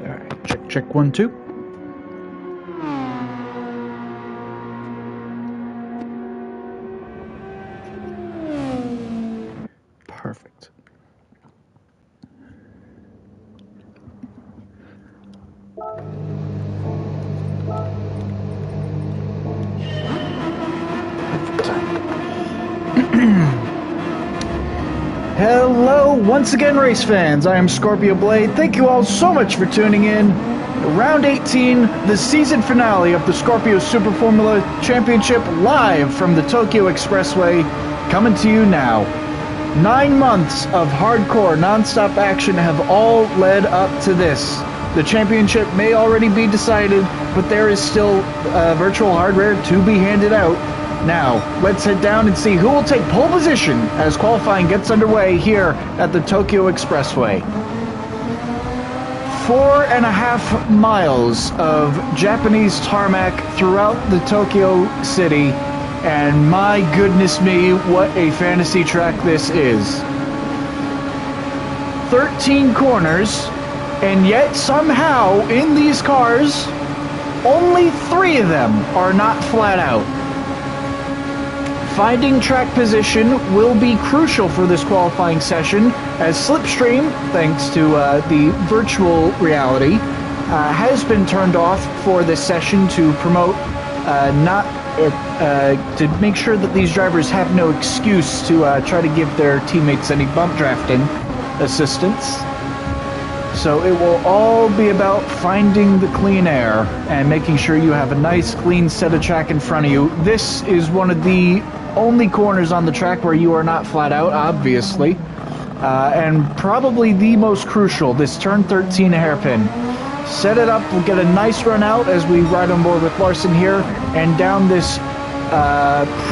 Alright, check, check, 1, 2. Perfect. Hello, once again, race fans. I am Scorpio Blade. Thank you all so much for tuning in. Round 18, the season finale of the Scorpio Super Formula Championship, live from the Tokyo Expressway, coming to you now. 9 months of hardcore, non-stop action have all led up to this. The championship may already be decided, but there is still virtual hardware to be handed out. Now, let's head down and see who will take pole position as qualifying gets underway here at the Tokyo Expressway. 4.5 miles of Japanese tarmac throughout the Tokyo city, and my goodness me, what a fantasy track this is. 13 corners, and yet somehow in these cars, only 3 of them are not flat out. Finding track position will be crucial for this qualifying session, as Slipstream, thanks to the virtual reality, has been turned off for this session to promote to make sure that these drivers have no excuse to try to give their teammates any bump drafting assistance. So it will all be about finding the clean air and making sure you have a nice clean set of track in front of you. This is one of the only corners on the track where you are not flat out, obviously, and probably the most crucial, this turn 13 hairpin. Set it up, we'll get a nice run out as we ride on board with Larson here, and down this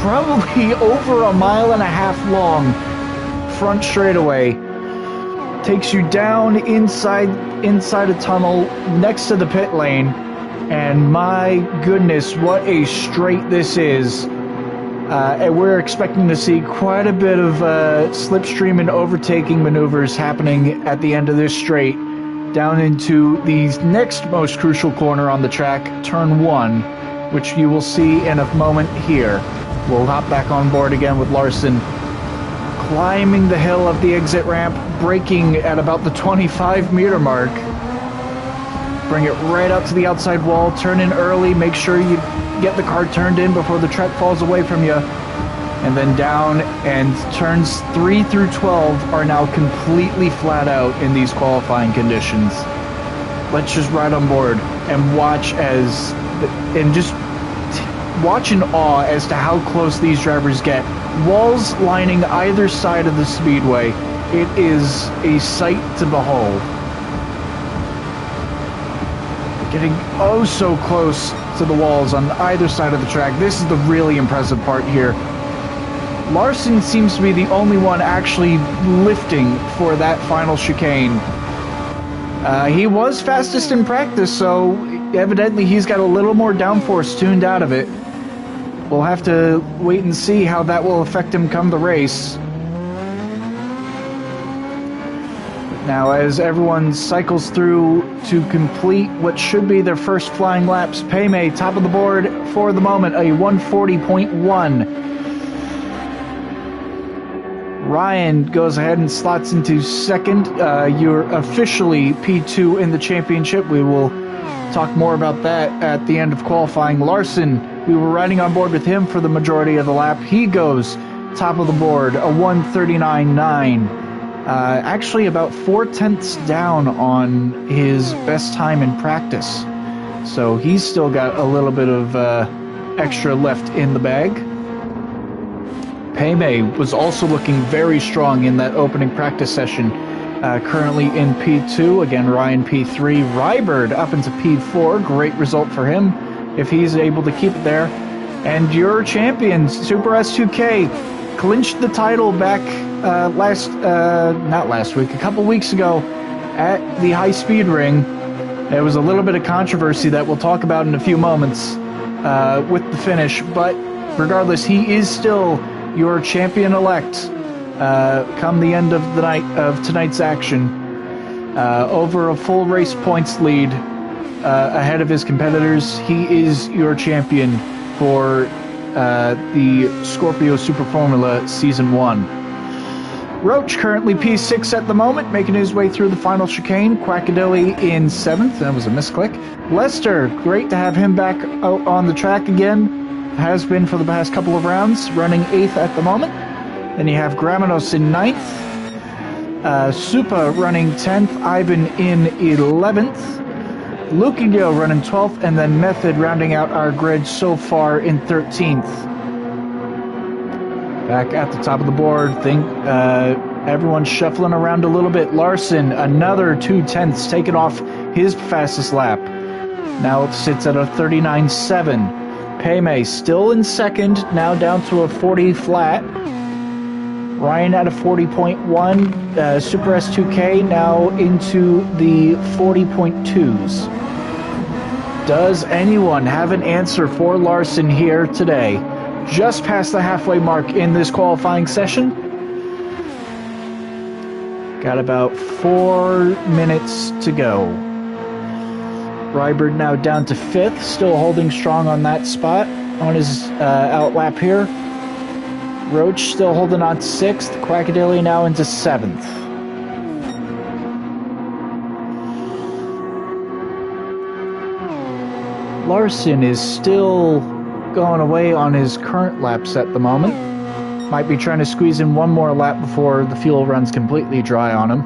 probably over 1.5 miles long front straightaway. Takes you down inside a tunnel next to the pit lane, and my goodness, what a straight this is. And we're expecting to see quite a bit of slipstream and overtaking maneuvers happening at the end of this straight, down into the next most crucial corner on the track, turn 1, which you will see in a moment here. We'll hop back on board again with Larson, climbing the hill of the exit ramp, braking at about the 25-meter mark. Bring it right up to the outside wall, turn in early, make sure you get the car turned in before the track falls away from you, and then down, and turns 3 through 12 are now completely flat out in these qualifying conditions. Let's just ride on board and watch watch in awe as to how close these drivers get. Walls lining either side of the speedway. It is a sight to behold. Getting oh so close to the walls on either side of the track. This is the really impressive part here. Larson seems to be the only one actually lifting for that final chicane. He was fastest in practice, so evidently he's got a little more downforce tuned out of it. We'll have to wait and see how that will affect him come the race. Now, as everyone cycles through to complete what should be their first flying laps, Payme, top of the board for the moment, a 140.1. Ryan goes ahead and slots into second. You're officially P2 in the championship. We will talk more about that at the end of qualifying. Larson, we were riding on board with him for the majority of the lap. He goes top of the board, a 139.9. Actually about 4/10 down on his best time in practice. So he's still got a little bit of extra left in the bag. Payme was also looking very strong in that opening practice session. Currently in P2, again Ryan P3, Rybird up into P4, great result for him if he's able to keep it there. And your champions, Super S2K, clinched the title back not last week, a couple weeks ago at the high speed ring. There was a little bit of controversy that we'll talk about in a few moments with the finish, but regardless, he is still your champion-elect come the end of the night of tonight's action. over a full race points lead ahead of his competitors. He is your champion for the Scorpio Super Formula Season 1. Roach currently P6 at the moment, making his way through the final chicane. Quackadilly in 7th. That was a misclick. Lester, great to have him back out on the track again. Has been for the past couple of rounds, running 8th at the moment. Then you have Gramenos in 9th. Supa running 10th. Ivan in 11th. Lucago running 12th. And then Method rounding out our grid so far in 13th. Back at the top of the board, everyone's shuffling around a little bit. Larson, another 2/10ths, taking off his fastest lap. Now it sits at a 39.7. Payme still in second, now down to a 40 flat. Ryan at a 40.1. Super S2K now into the 40.2s. Does anyone have an answer for Larson here today? Just past the halfway mark in this qualifying session. Got about 4 minutes to go. Rybird now down to 5th, still holding strong on that spot on his outlap here. Roach still holding on 6th. Quackadilly now into 7th. Larson is still going away on his current laps at the moment. Might be trying to squeeze in one more lap before the fuel runs completely dry on him.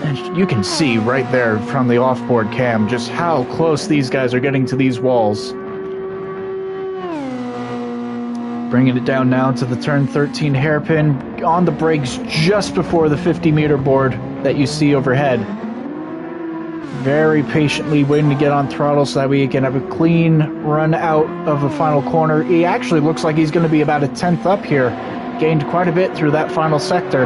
And you can see right there from the off-board cam just how close these guys are getting to these walls. Bringing it down now to the turn 13 hairpin, on the brakes just before the 50-meter board that you see overhead. Very patiently waiting to get on throttle so that we can have a clean run out of the final corner. He actually looks like he's going to be about a 10th up here. Gained quite a bit through that final sector.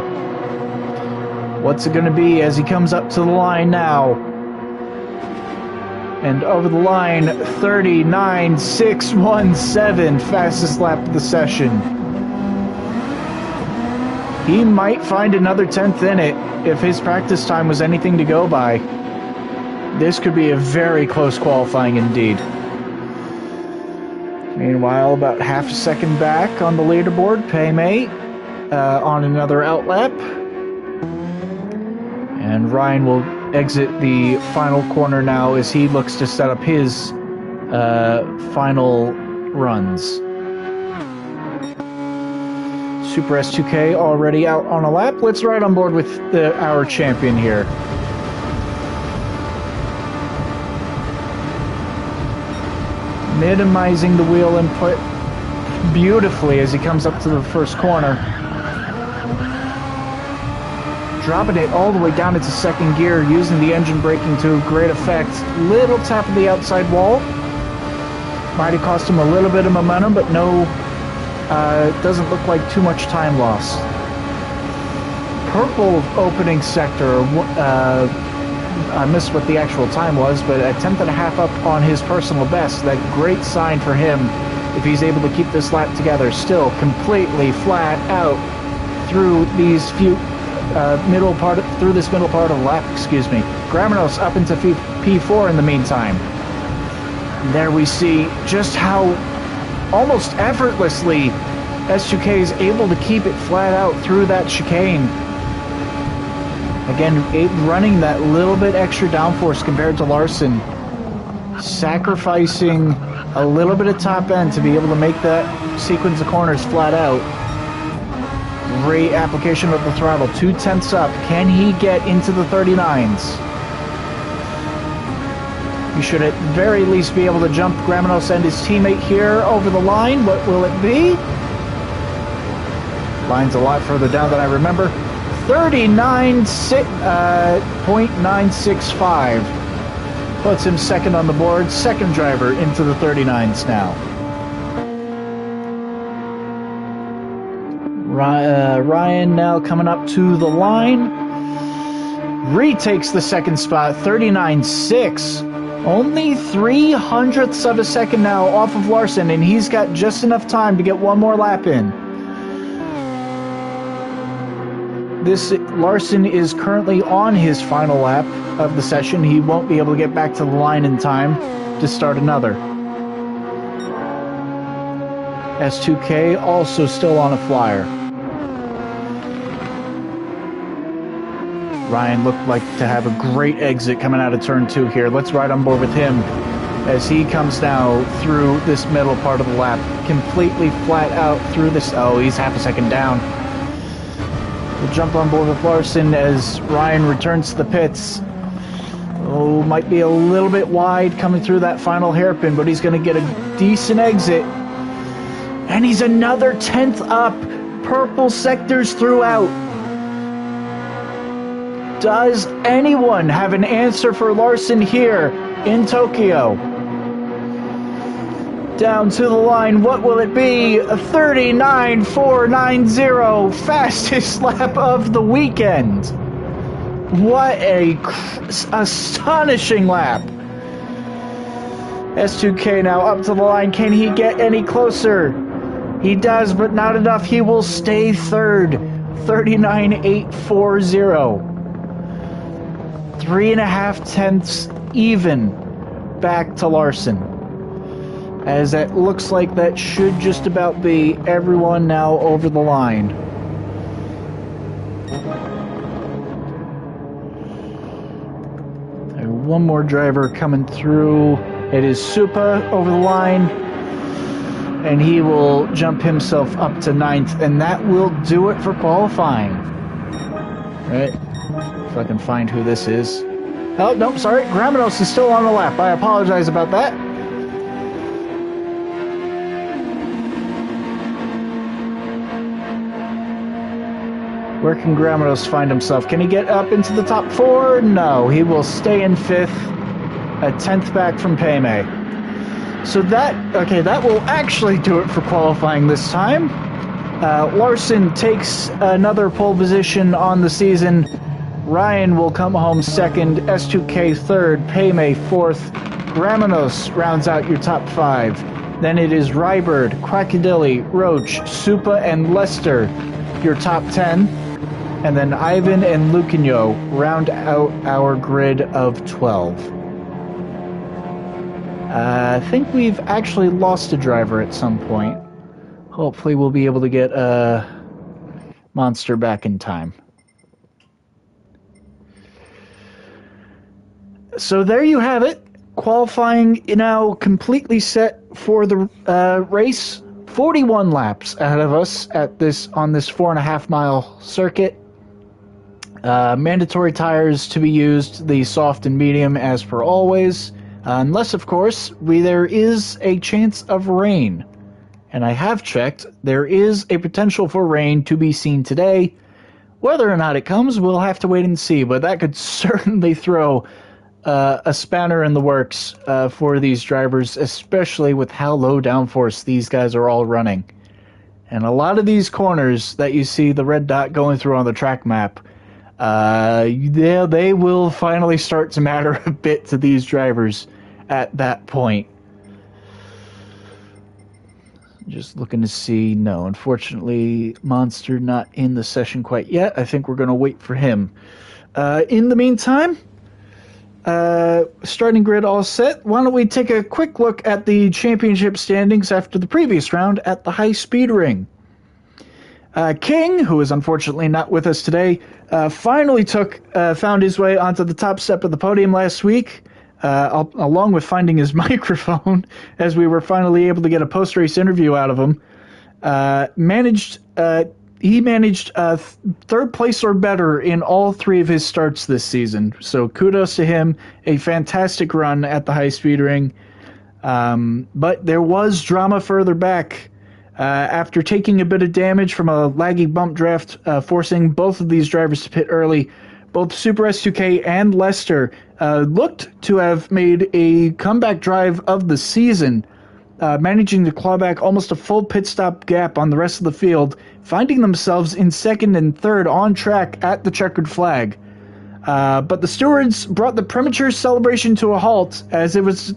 What's it going to be as he comes up to the line now? And over the line, 39.617, fastest lap of the session. He might find another 10th in it if his practice time was anything to go by. This could be a very close qualifying indeed. Meanwhile, about half a second back on the leaderboard, Payme on another outlap. And Ryan will exit the final corner now as he looks to set up his final runs. Super S2K already out on a lap. Let's ride on board with our champion here. Minimizing the wheel input beautifully as he comes up to the first corner. Dropping it all the way down into second gear, using the engine braking to great effect. Little tap of the outside wall. Might have cost him a little bit of momentum, but no, it doesn't look like too much time loss. Purple opening sector, I missed what the actual time was, but a 10th and a half up on his personal best. That great sign for him if he's able to keep this lap together. Still completely flat out through these few middle part of the lap. Excuse me. Gramenos up into P4 in the meantime. And there we see just how almost effortlessly S2K is able to keep it flat out through that chicane. Again, running that little bit extra downforce compared to Larson, sacrificing a little bit of top end to be able to make that sequence of corners flat out. Great application of the throttle, 2/10ths up. Can he get into the 39s? You should at very least be able to jump Gramenos and his teammate here over the line. What will it be? Line's a lot further down than I remember. 39.965 puts him second on the board. Second driver into the 39s now. Ryan now coming up to the line. Retakes the second spot, 39.6. Only 0.03 of a second now off of Larson, and he's got just enough time to get one more lap in. Larson is currently on his final lap of the session. He won't be able to get back to the line in time to start another. S2K also still on a flyer. Ryan looked like to have a great exit coming out of turn 2 here. Let's ride on board with him as he comes now through this middle part of the lap, completely flat out through this. Oh, he's half a second down. We'll jump on board with Larson as Ryan returns to the pits. Oh, might be a little bit wide coming through that final hairpin, but he's going to get a decent exit. And he's another 10th up. Purple sectors throughout. Does anyone have an answer for Larson here in Tokyo? Down to the line, what will it be? A 39.490, fastest lap of the weekend. What a astonishing lap. S2K now up to the line. Can he get any closer? He does, but not enough. He will stay third. 39.840. 3.5 tenths even back to Larson. As it looks like that should just about be everyone now over the line. One more driver coming through. It is Supa over the line. And he will jump himself up to 9th. And that will do it for qualifying. Right? If I can find who this is. Oh, no, sorry. Gramenos is still on the lap. I apologize about that. Where can Gramenos find himself? Can he get up into the top 4? No, he will stay in 5th. A 10th back from Payme. So that will actually do it for qualifying this time. Larson takes another pole position on the season. Ryan will come home 2nd, S2K 3rd, Payme 4th, Gramenos rounds out your top 5. Then it is Rybird, Crocodile, Roach, Supa, and Lester, your top 10. And then Ivan and Lucanio round out our grid of 12. I think we've actually lost a driver at some point. Hopefully we'll be able to get a Monster back in time. So there you have it. Qualifying now completely set for the race. 41 laps ahead of us on this 4.5 mile circuit. Mandatory tires to be used, the soft and medium as per always. Unless, of course, there is a chance of rain. And I have checked. There is a potential for rain to be seen today. Whether or not it comes, we'll have to wait and see. But that could certainly throw a spanner in the works for these drivers, especially with how low downforce these guys are all running. And a lot of these corners that you see the red dot going through on the track map, they will finally start to matter a bit to these drivers at that point. Just looking to see. No, unfortunately, Monster not in the session quite yet. I think we're going to wait for him. In the meantime, starting grid all set. Why don't we take a quick look at the championship standings after the previous round at the high speed ring. King, who is unfortunately not with us today, finally found his way onto the top step of the podium last week, along with finding his microphone, as we were finally able to get a post-race interview out of him. He managed third place or better in all 3 of his starts this season. So kudos to him. A fantastic run at the high speed ring. But there was drama further back. After taking a bit of damage from a laggy bump draft, forcing both of these drivers to pit early, both Super S2K and Lester looked to have made a comeback drive of the season, managing to claw back almost a full pit stop gap on the rest of the field, finding themselves in 2nd and 3rd on track at the checkered flag. But the stewards brought the premature celebration to a halt as it was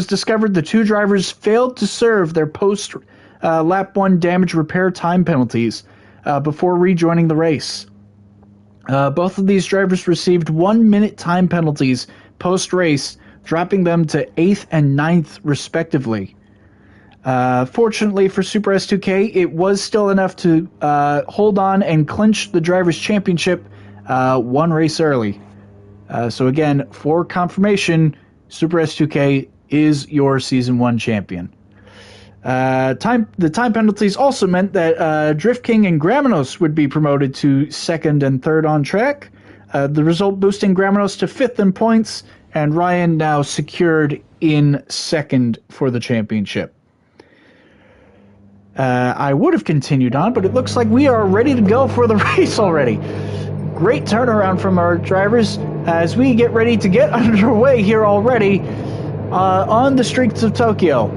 discovered the 2 drivers failed to serve their post lap 1 damage repair time penalties. before rejoining the race. Both of these drivers received 1-minute time penalties post-race, dropping them to 8th and 9th respectively. Fortunately for Super S2K, it was still enough to hold on and clinch the Drivers' Championship one race early. So again, for confirmation, Super S2K is your Season 1 champion. The time penalties also meant that Drift King and Gramenos would be promoted to 2nd and 3rd on track, the result boosting Gramenos to 5th in points, and Ryan now secured in 2nd for the championship. I would have continued on, but it looks like we are ready to go for the race already. Great turnaround from our drivers as we get ready to get underway here already on the streets of Tokyo.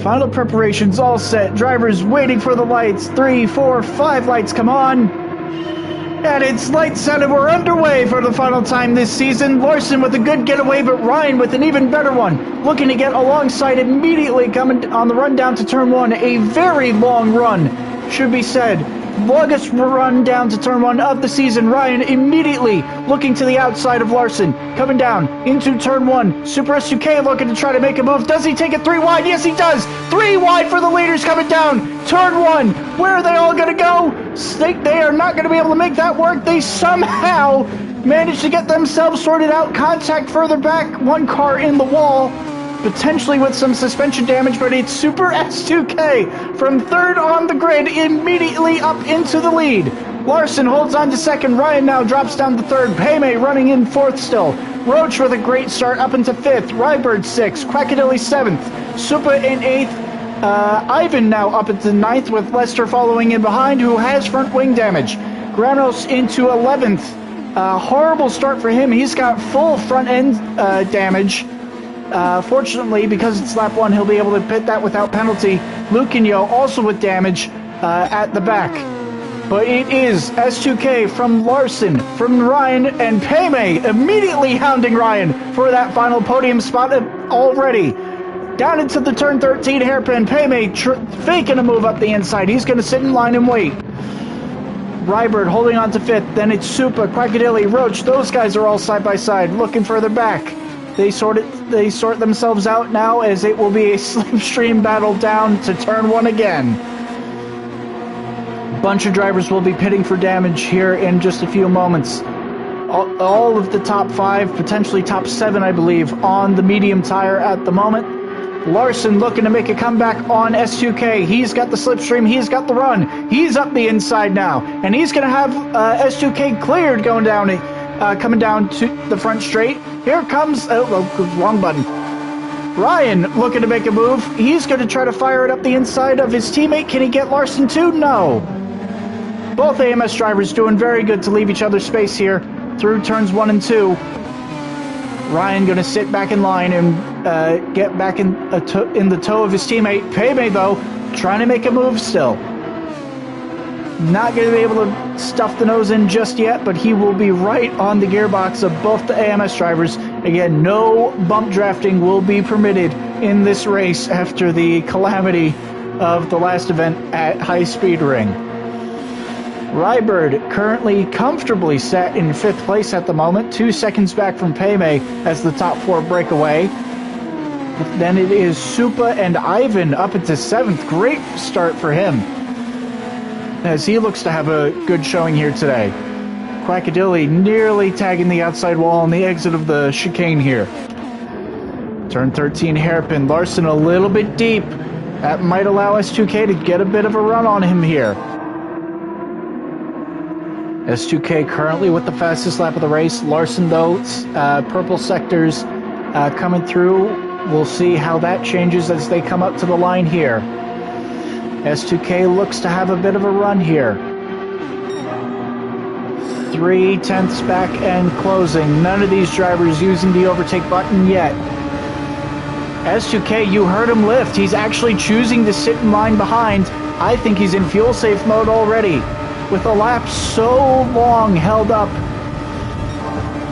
Final preparations all set. Drivers waiting for the lights. 3, 4, 5 lights come on. And it's lights out and we're underway for the final time this season. Larson with a good getaway, but Ryan with an even better one. Looking to get alongside immediately coming on the run down to turn 1. A very long run, should be said. Longest run down to turn 1 of the season. Ryan immediately looking to the outside of Larson. Coming down into turn 1. Super S2K looking to try to make a move. Does he take it 3 wide? Yes, he does. 3 wide for the leaders coming down. Turn 1. Where are they all going to go? They are not going to be able to make that work. They somehow managed to get themselves sorted out. Contact further back. One car in the wall. Potentially with some suspension damage, but it's Super S2K from 3rd on the grid, immediately up into the lead. Larson holds on to 2nd. Ryan now drops down to 3rd. Payme running in 4th still. Roach with a great start up into 5th. Rybird 6th. Quackadilly 7th. Supa in 8th. Ivan now up into 9th with Lester following in behind, who has front wing damage. Granos into 11th. Horrible start for him. He's got full front end damage. Fortunately, because it's lap 1, he'll be able to pit that without penalty. Lucanio also with damage at the back. But it is S2K from Larson, from Ryan, and Payme immediately hounding Ryan for that final podium spot already. Down into the turn 13 hairpin. Payme faking a move up the inside. He's going to sit in line and wait. Rybird holding on to 5th. Then it's Supa, Quackadilly, Roach. Those guys are all side by side, looking further back. They sort themselves out now as it will be a slipstream battle down to turn 1 again. Bunch of drivers will be pitting for damage here in just a few moments. All of the top 5, potentially top 7, I believe, on the medium tire at the moment. Larson looking to make a comeback on S2K. He's got the slipstream. He's got the run. He's up the inside now. And he's going to have S2K cleared going down, coming down to the front straight. Here comes... wrong button. Ryan looking to make a move. He's going to try to fire it up the inside of his teammate. Can he get Larson too? No. Both AMS drivers doing very good to leave each other space here through turns 1 and 2. Ryan going to sit back in line and get back in the toe of his teammate. Payme, though, trying to make a move still. Not going to be able to stuff the nose in just yet, but he will be right on the gearbox of both the AMS drivers. Again, no bump drafting will be permitted in this race after the calamity of the last event at High Speed Ring. Rybird currently comfortably set in 5th place at the moment, 2 seconds back from Payme as the top 4 break away. Then it is Supa and Ivan up into 7th. Great start for him, as he looks to have a good showing here today. Quackadilly nearly tagging the outside wall on the exit of the chicane here. Turn 13 hairpin. Larson a little bit deep. That might allow S2K to get a bit of a run on him here. S2K currently with the fastest lap of the race. Larson, though, purple sectors coming through. We'll see how that changes as they come up to the line here. S2K looks to have a bit of a run here. 3/10 back and closing. None of these drivers using the overtake button yet. S2K, you heard him lift. He's actually choosing to sit in line behind. I think he's in fuel safe mode already. With a lap so long held up.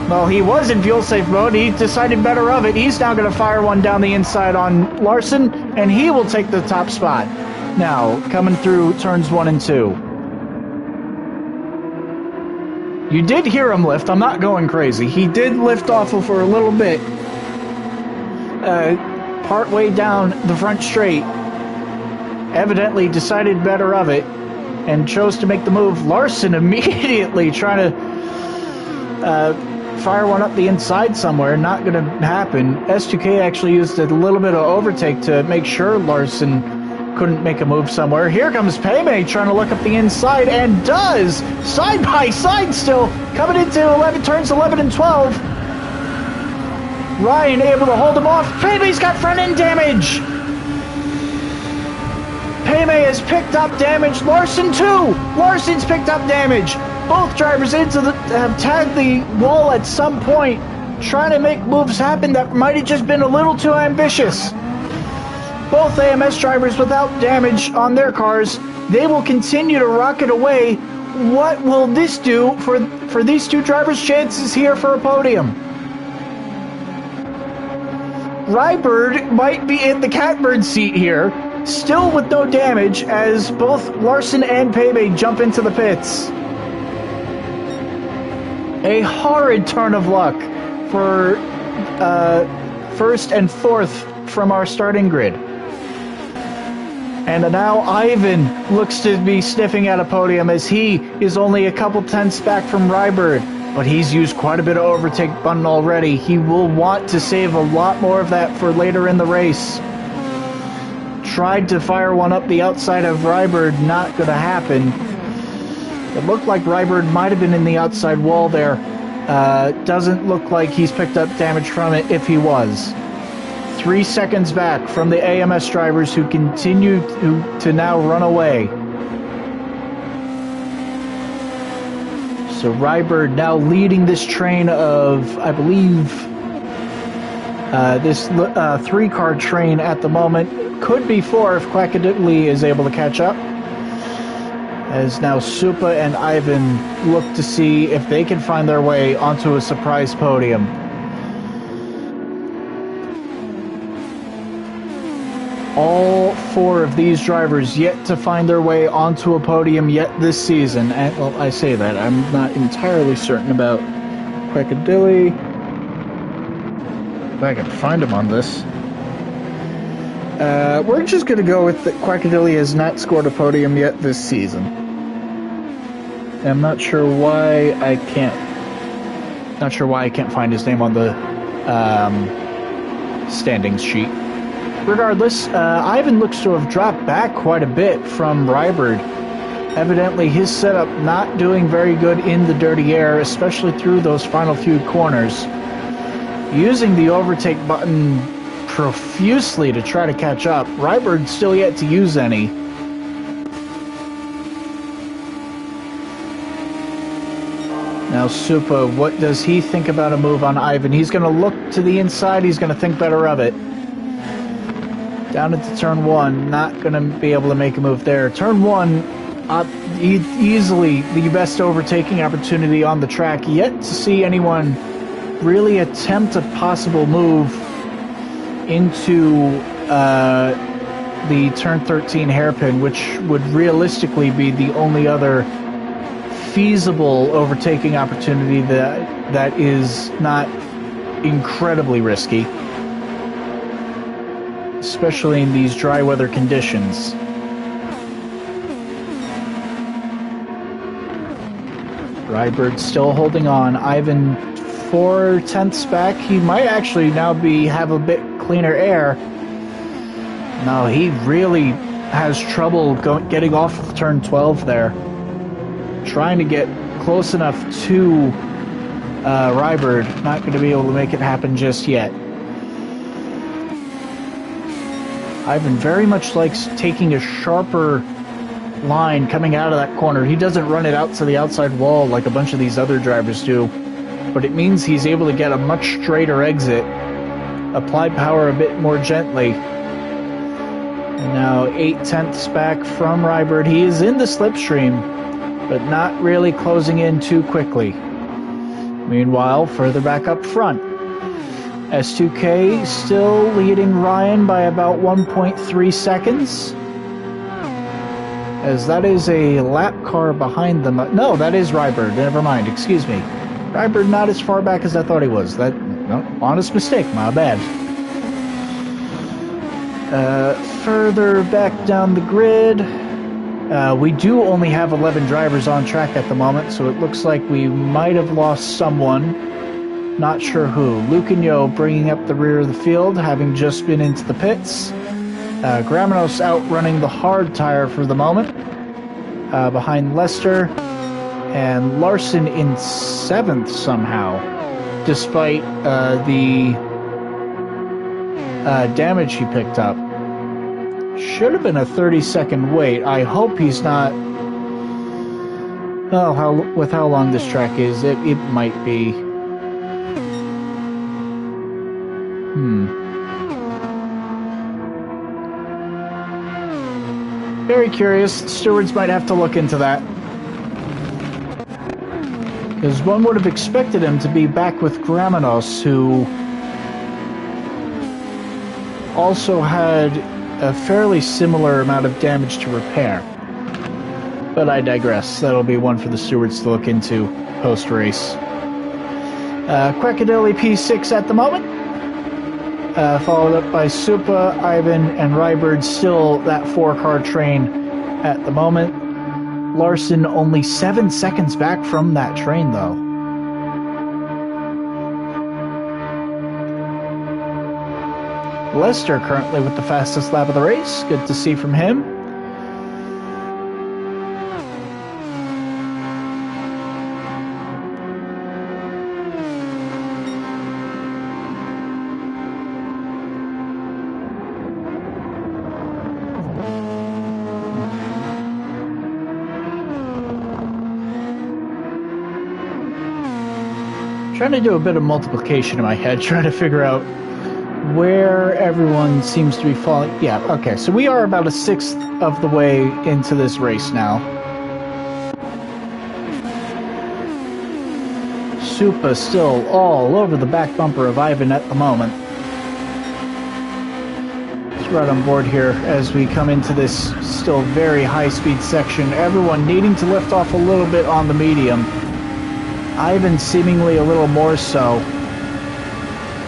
Well, he was in fuel safe mode. He decided better of it. He's now going to fire one down the inside on Larson, and he will take the top spot. now, coming through turns 1 and 2. You did hear him lift. I'm not going crazy. He did lift off for a little bit. Part way down the front straight. Evidently decided better of it and chose to make the move. Larson immediately trying to fire one up the inside somewhere. Not going to happen. S2K actually used a little bit of overtake to make sure Larson couldn't make a move somewhere. Here comes Paymay trying to look up the inside and does! Side by side still, coming into 11, turns 11 and 12. Ryan able to hold him off. Paymay's got front end damage. Paymay has picked up damage. Larson too. Larson's picked up damage. Both drivers have tagged the wall at some point, trying to make moves happen that might have just been a little too ambitious. Both AMS drivers without damage on their cars. They will continue to rocket away. What will this do for these two drivers' chances here for a podium? Rybird might be in the catbird seat here, still with no damage, as both Larson and Paymay jump into the pits. A horrid turn of luck for first and fourth from our starting grid. And now Ivan looks to be sniffing at a podium as he is only a couple tenths back from Rybird. But he's used quite a bit of overtake button already. He will want to save a lot more of that for later in the race. Tried to fire one up the outside of Rybird, not going to happen. It looked like Rybird might have been in the outside wall there. Doesn't look like he's picked up damage from it if he was. 3 seconds back from the AMS drivers who continue to now run away. So Rybird now leading this train of, I believe, this 3-car train at the moment. Could be 4 if Quackadilly is able to catch up. As now Supa and Ivan look to see if they can find their way onto a surprise podium. All 4 of these drivers yet to find their way onto a podium yet this season. And, well, I say that. I'm not entirely certain about Quackadilly. If I can find him on this. We're just going to go with that Quackadilly has not scored a podium yet this season. I'm not sure why I can't find his name on the standings sheet. Regardless, Ivan looks to have dropped back quite a bit from Rybird. Evidently, his setup not doing very good in the dirty air, especially through those final few corners. Using the overtake button profusely to try to catch up. Rybird still yet to use any. Now Supa, what does he think about a move on Ivan? He's going to look to the inside. He's going to think better of it. Down into turn 1, not going to be able to make a move there. Turn 1, easily the best overtaking opportunity on the track. Yet to see anyone really attempt a possible move into the turn 13 hairpin, which would realistically be the only other feasible overtaking opportunity that is not incredibly risky, especially in these dry weather conditions. Rybird still holding on. Ivan 4 tenths back. He might actually now have a bit cleaner air. No, he really has trouble getting off of turn 12 there. Trying to get close enough to Rybird. Not going to be able to make it happen just yet. Ivan very much likes taking a sharper line coming out of that corner. He doesn't run it out to the outside wall like a bunch of these other drivers do, but it means he's able to get a much straighter exit, apply power a bit more gently. And now 8 tenths back from Rybird. He is in the slipstream, but not really closing in too quickly. Meanwhile, further back up front, S2K still leading Ryan by about 1.3 seconds. as that is a lap car behind them. No, that is Rybird. Never mind. Excuse me. Rybird not as far back as I thought he was. No, honest mistake. My bad. Further back down the grid, we do only have 11 drivers on track at the moment, so it looks like we might have lost someone. Not sure who. Lucanio bringing up the rear of the field, having just been into the pits. Gramenos outrunning the hard tire for the moment, behind Lester, and Larson in 7th somehow, despite the damage he picked up. Should have been a 30-second wait. I hope he's not... Well, with how long this track is, it might be. Very curious. Stewards might have to look into that. Because one would have expected him to be back with Gramenos, who also had a fairly similar amount of damage to repair. But I digress. That'll be one for the stewards to look into post-race. Quackadelli P6 at the moment. Followed up by Supa, Ivan, and Rybird. Still that 4-car train at the moment. Larson only 7 seconds back from that train, though. Lester currently with the fastest lap of the race. Good to see from him. Trying to do a bit of multiplication in my head, trying to figure out where everyone seems to be falling. Yeah, okay, so we are about a 1/6 of the way into this race now. Supa still all over the back bumper of Ivan at the moment. It's right on board here as we come into this still very high-speed section. Everyone needing to lift off a little bit on the medium. Ivan seemingly a little more so,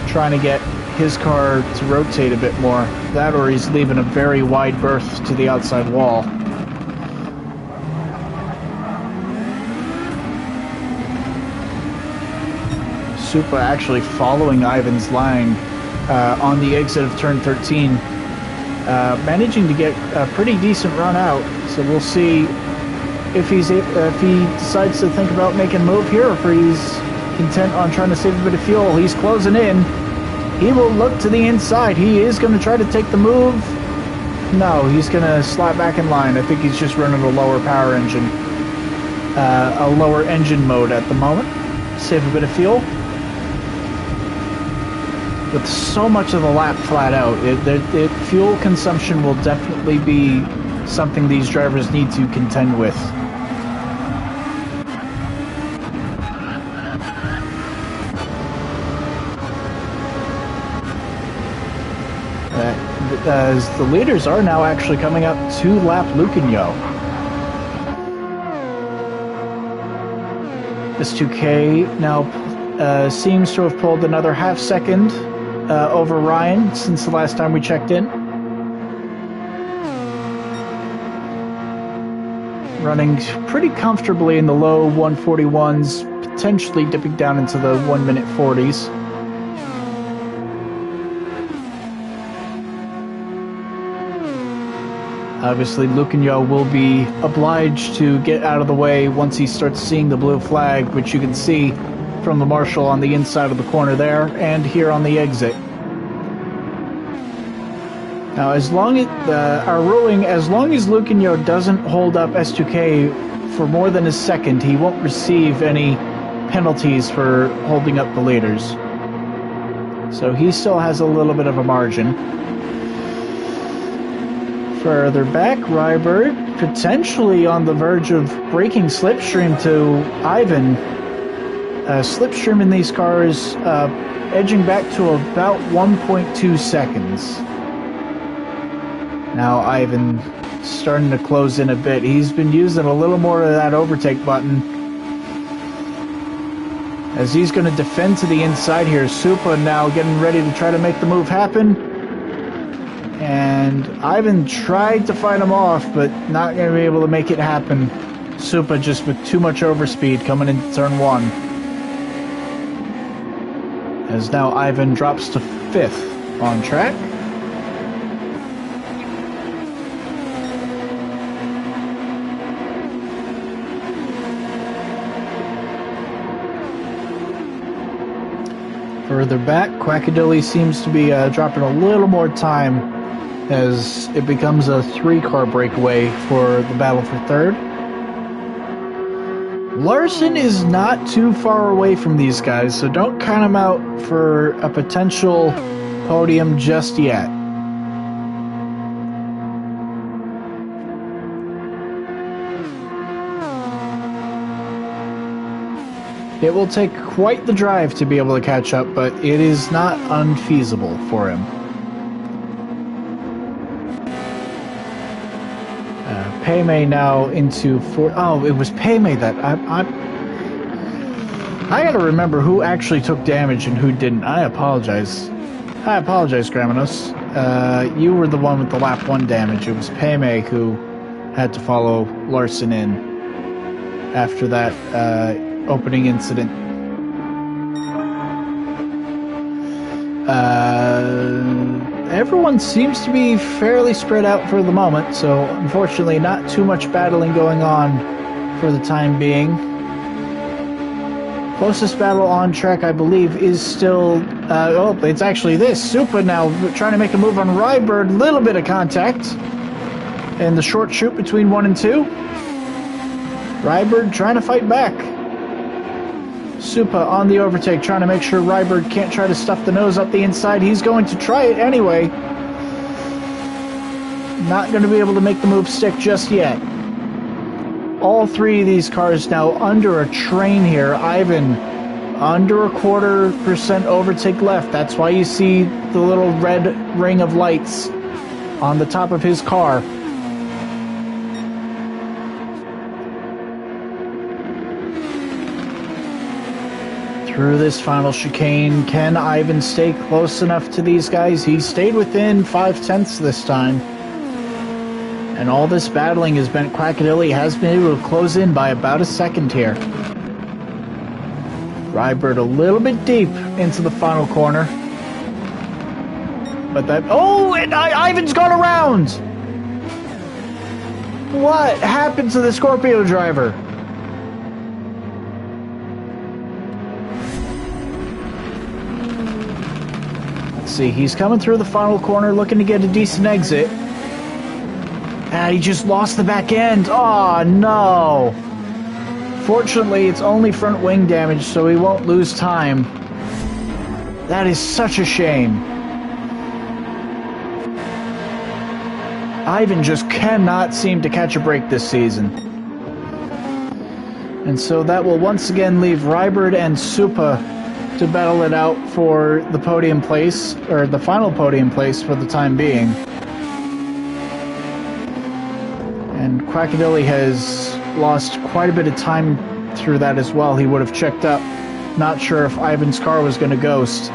trying to get his car to rotate a bit more. That or he's leaving a very wide berth to the outside wall. Supa actually following Ivan's line on the exit of turn 13, managing to get a pretty decent run out. So we'll see if he decides to think about making a move here, or if he's content on trying to save a bit of fuel. He's closing in. He will look to the inside. He is going to try to take the move. No, he's going to slide back in line. I think he's just running a lower power engine. A lower engine mode at the moment. Save a bit of fuel. With so much of the lap flat out, fuel consumption will definitely be something these drivers need to contend with. As the leaders are now actually coming up to lap Lucanio. S2K now seems to have pulled another half second over Ryan since the last time we checked in. Running pretty comfortably in the low 141s, potentially dipping down into the 1-minute 40s. Obviously, Lucanio will be obliged to get out of the way once he starts seeing the blue flag, which you can see from the marshal on the inside of the corner there, and here on the exit. Now, as long as our ruling, as long as Lucanio doesn't hold up S2K for more than a second, he won't receive any penalties for holding up the leaders. So he still has a little bit of a margin. Further back, Rybird potentially on the verge of breaking slipstream to Ivan. Slipstream in these cars edging back to about 1.2 seconds. Now Ivan starting to close in a bit. He's been using a little more of that overtake button, as he's going to defend to the inside here. Supa now getting ready to try to make the move happen. And Ivan tried to fight him off, but not going to be able to make it happen. Supa just with too much overspeed coming into turn 1. As now Ivan drops to 5th on track. Further back, Quackadilly seems to be dropping a little more time as it becomes a 3-car breakaway for the battle for 3rd. Larson is not too far away from these guys, so don't count him out for a potential podium just yet. It will take quite the drive to be able to catch up, but it is not unfeasible for him. Paymay now into 4. Oh, it was Paymay that I gotta remember who actually took damage and who didn't. I apologize. I apologize, Graminos. You were the one with the lap 1 damage. It was Paymay who had to follow Larson in after that opening incident. Everyone seems to be fairly spread out for the moment, so unfortunately not too much battling going on for the time being. Closest battle on track, I believe, is still... oh, it's actually this. Supa now trying to make a move on Rybird. Little bit of contact in the short shoot between 1 and 2. Rybird trying to fight back. Supa on the overtake, trying to make sure Rybird can't try to stuff the nose up the inside. He's going to try it anyway. Not going to be able to make the move stick just yet. All 3 of these cars now under a train here. Ivan under a 0.25% overtake left. That's why you see the little red ring of lights on the top of his car. Through this final chicane, can Ivan stay close enough to these guys? He stayed within 0.5 this time. And all this battling has been... Quackadilly has been able to close in by about a second here. Rybird a little bit deep into the final corner. But that... Oh, and Ivan's gone around! What happened to the Scorpio driver? See, he's coming through the final corner looking to get a decent exit. And he just lost the back end. Oh, no. Fortunately, it's only front wing damage, so he won't lose time. That is such a shame. Ivan just cannot seem to catch a break this season. And so that will once again leave Rybird and Supa to battle it out for the podium place, or the final podium place for the time being. And Quackadilly has lost quite a bit of time through that as well. He would have checked up, not sure if Ivan's car was going to ghost.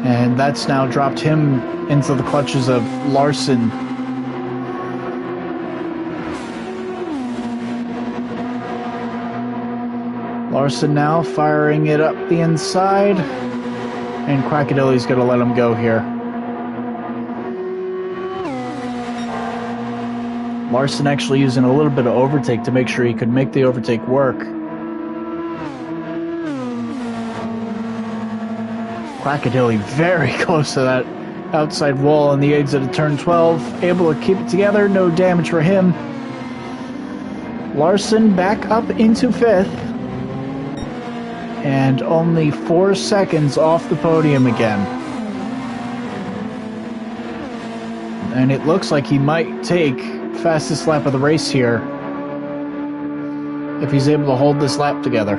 And that's now dropped him into the clutches of Larson. Larson now firing it up the inside, and Quackadilly's going to let him go here. Larson actually using a little bit of overtake to make sure he could make the overtake work. Quackadilly very close to that outside wall on the exit of turn 12, able to keep it together, no damage for him. Larson back up into 5th. And only 4 seconds off the podium again. And it looks like he might take fastest lap of the race here if he's able to hold this lap together.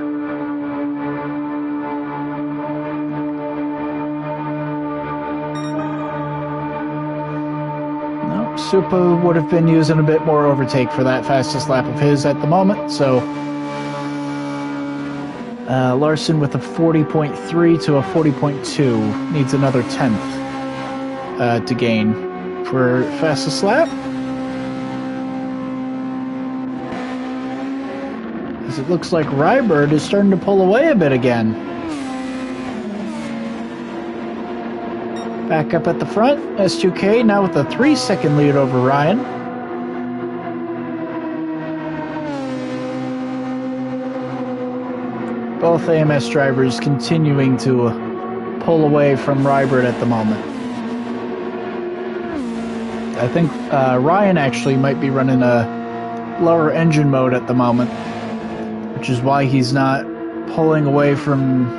Supa would have been using a bit more overtake for that fastest lap of his at the moment, so Larson with a 40.3 to a 40.2 needs another 10th to gain for fastest lap. As it looks like Rybird is starting to pull away a bit again. Back up at the front, S2K now with a 3-second lead over Ryan. Both AMS drivers continuing to pull away from Rybird at the moment. I think Ryan actually might be running a lower engine mode at the moment, which is why he's not pulling away from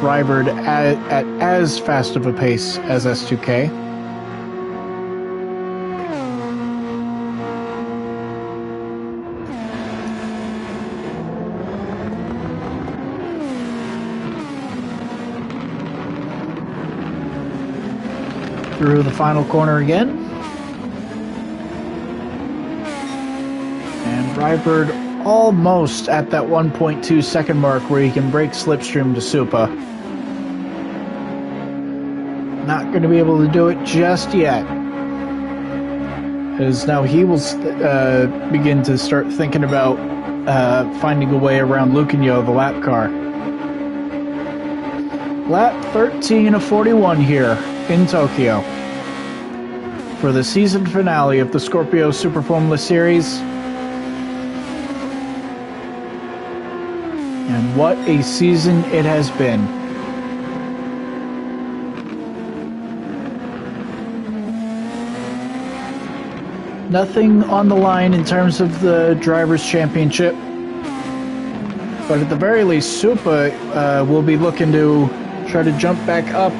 Rybird at as fast of a pace as S2K. Through the final corner again. And Rybird almost at that 1.2 second mark where he can break slipstream to Supa. Not going to be able to do it just yet, as now he will begin to start thinking about finding a way around Lucanio, the lap car. Lap 13 of 41 here in Tokyo for the season finale of the Scorpio Super Formula Series. And what a season it has been. Nothing on the line in terms of the Drivers' Championship. But at the very least, Supa will be looking to try to jump back up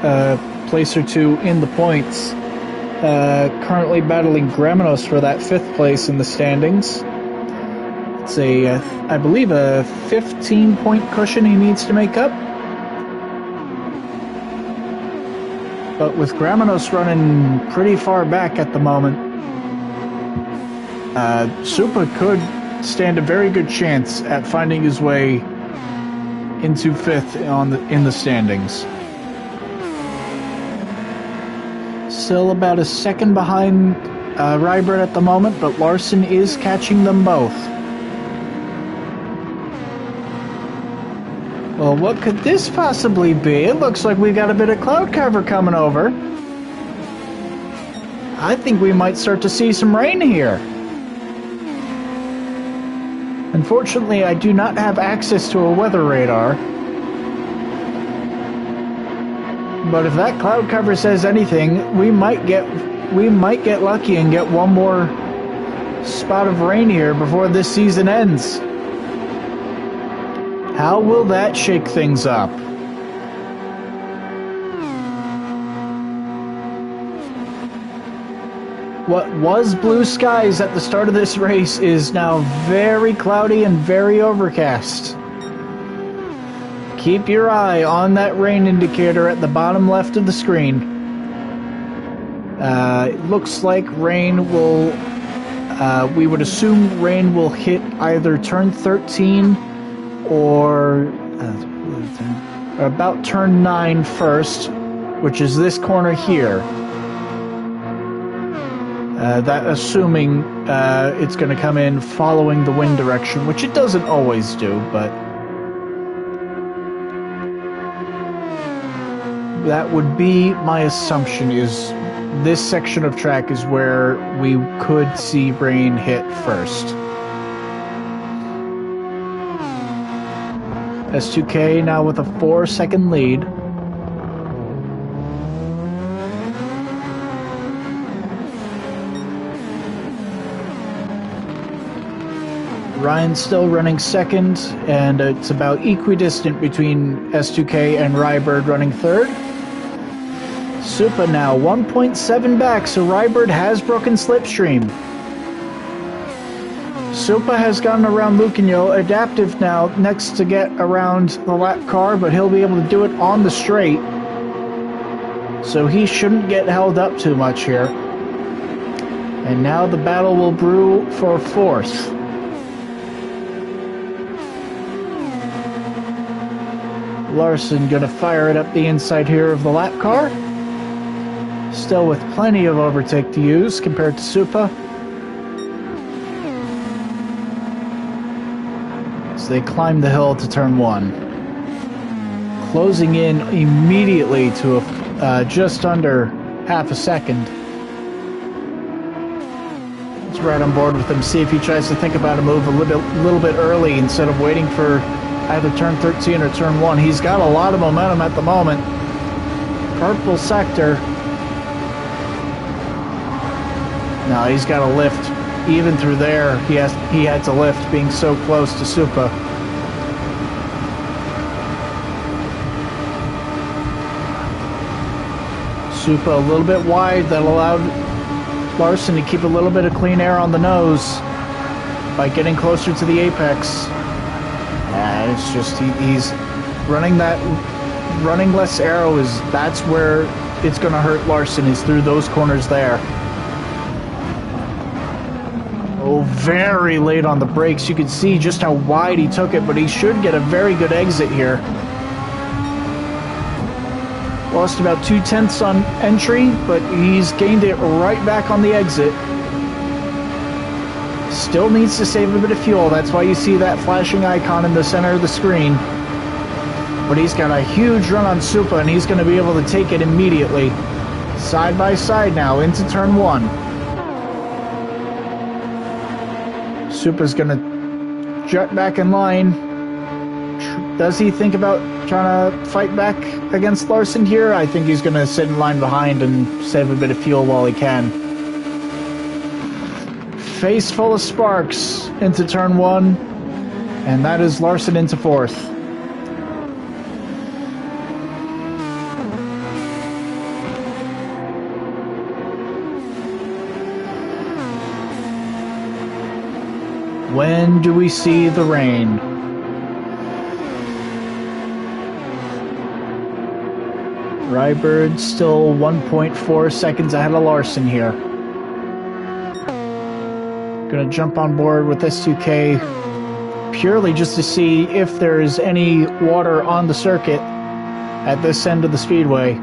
a place or two in the points. Currently battling Gramenos for that 5th place in the standings. It's I believe a 15-point cushion he needs to make up. But with Gramenos running pretty far back at the moment, Supa could stand a very good chance at finding his way into 5th in the standings. Still about a second behind Rybird at the moment, but Larson is catching them both. Well, what could this possibly be? It looks like we got a bit of cloud cover coming over. I think we might start to see some rain here. Unfortunately, I do not have access to a weather radar. But if that cloud cover says anything, we might get lucky and get one more spot of rain here before this season ends. How will that shake things up? What was blue skies at the start of this race is now very cloudy and very overcast. Keep your eye on that rain indicator at the bottom left of the screen. It looks like rain will, we would assume rain will hit either turn 13 or about turn 9 first, which is this corner here. That assuming it's going to come in following the wind direction, which it doesn't always do, but that would be my assumption. Is this section of track is where we could see rain hit first. S2K now with a 4-second lead. Ryan's still running second, and it's about equidistant between S2K and Rybird running third. Supa now 1.7 back, so Rybird has broken slipstream. Supa has gotten around Lucanio, adaptive now, next to get around the lap car, but he'll be able to do it on the straight. So he shouldn't get held up too much here. And now the battle will brew for fourth. Larson gonna fire it up the inside here of the lap car. Still with plenty of overtake to use compared to Supa. As they climb the hill to turn 1. Closing in immediately to just under half a second. Let's ride on board with him, see if he tries to think about a move a little bit early instead of waiting for either turn 13 or turn 1. He's got a lot of momentum at the moment. Purple sector. No, he's got to lift. Even through there, he had to lift, being so close to Supa. Supa a little bit wide. That allowed Larson to keep a little bit of clean air on the nose by getting closer to the apex. It's just he's running less aero. That's where it's going to hurt Larson, is through those corners there. Oh, very late on the brakes. You can see just how wide he took it, but he should get a very good exit here. Lost about 2/10 on entry, but he's gained it right back on the exit. Still needs to save a bit of fuel. That's why you see that flashing icon in the center of the screen. But he's got a huge run on Supa, and he's going to be able to take it immediately. Side by side now into turn 1. Supa's going to jut back in line. Does he think about trying to fight back against Larson here? I think he's going to sit in line behind and save a bit of fuel while he can. Face full of sparks into turn 1, and that is Larson into 4th. When do we see the rain? Rybird still 1.4 seconds ahead of Larson here. Gonna jump on board with S2K purely just to see if there's any water on the circuit at this end of the speedway.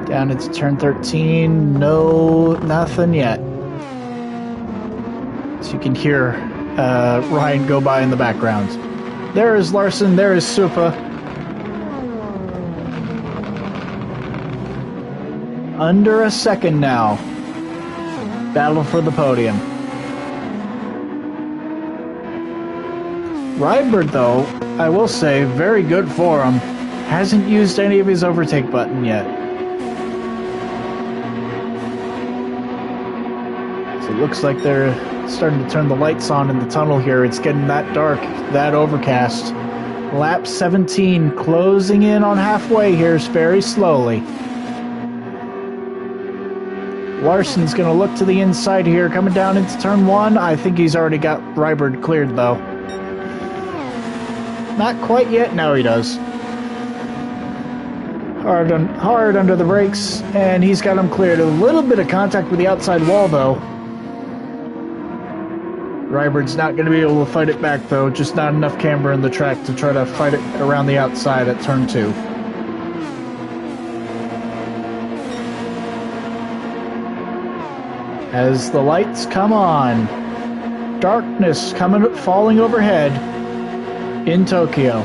Down into turn 13, no, nothing yet. So you can hear Ryan go by in the background. There is Larson, there is Supa. Under a second now. Battle for the podium. Rybird, though, I will say, very good for him. Hasn't used any of his overtake button yet. So it looks like they're starting to turn the lights on in the tunnel here. It's getting that dark, that overcast. Lap 17 closing in on halfway here very slowly. Larson's going to look to the inside here, coming down into turn 1. I think he's already got Rybird cleared, though. Not quite yet. No, he does. Hard under the brakes, and he's got him cleared. A little bit of contact with the outside wall, though. Rybird's not going to be able to fight it back, though. Just not enough camber in the track to try to fight it around the outside at turn 2. As the lights come on, darkness falling overhead in Tokyo.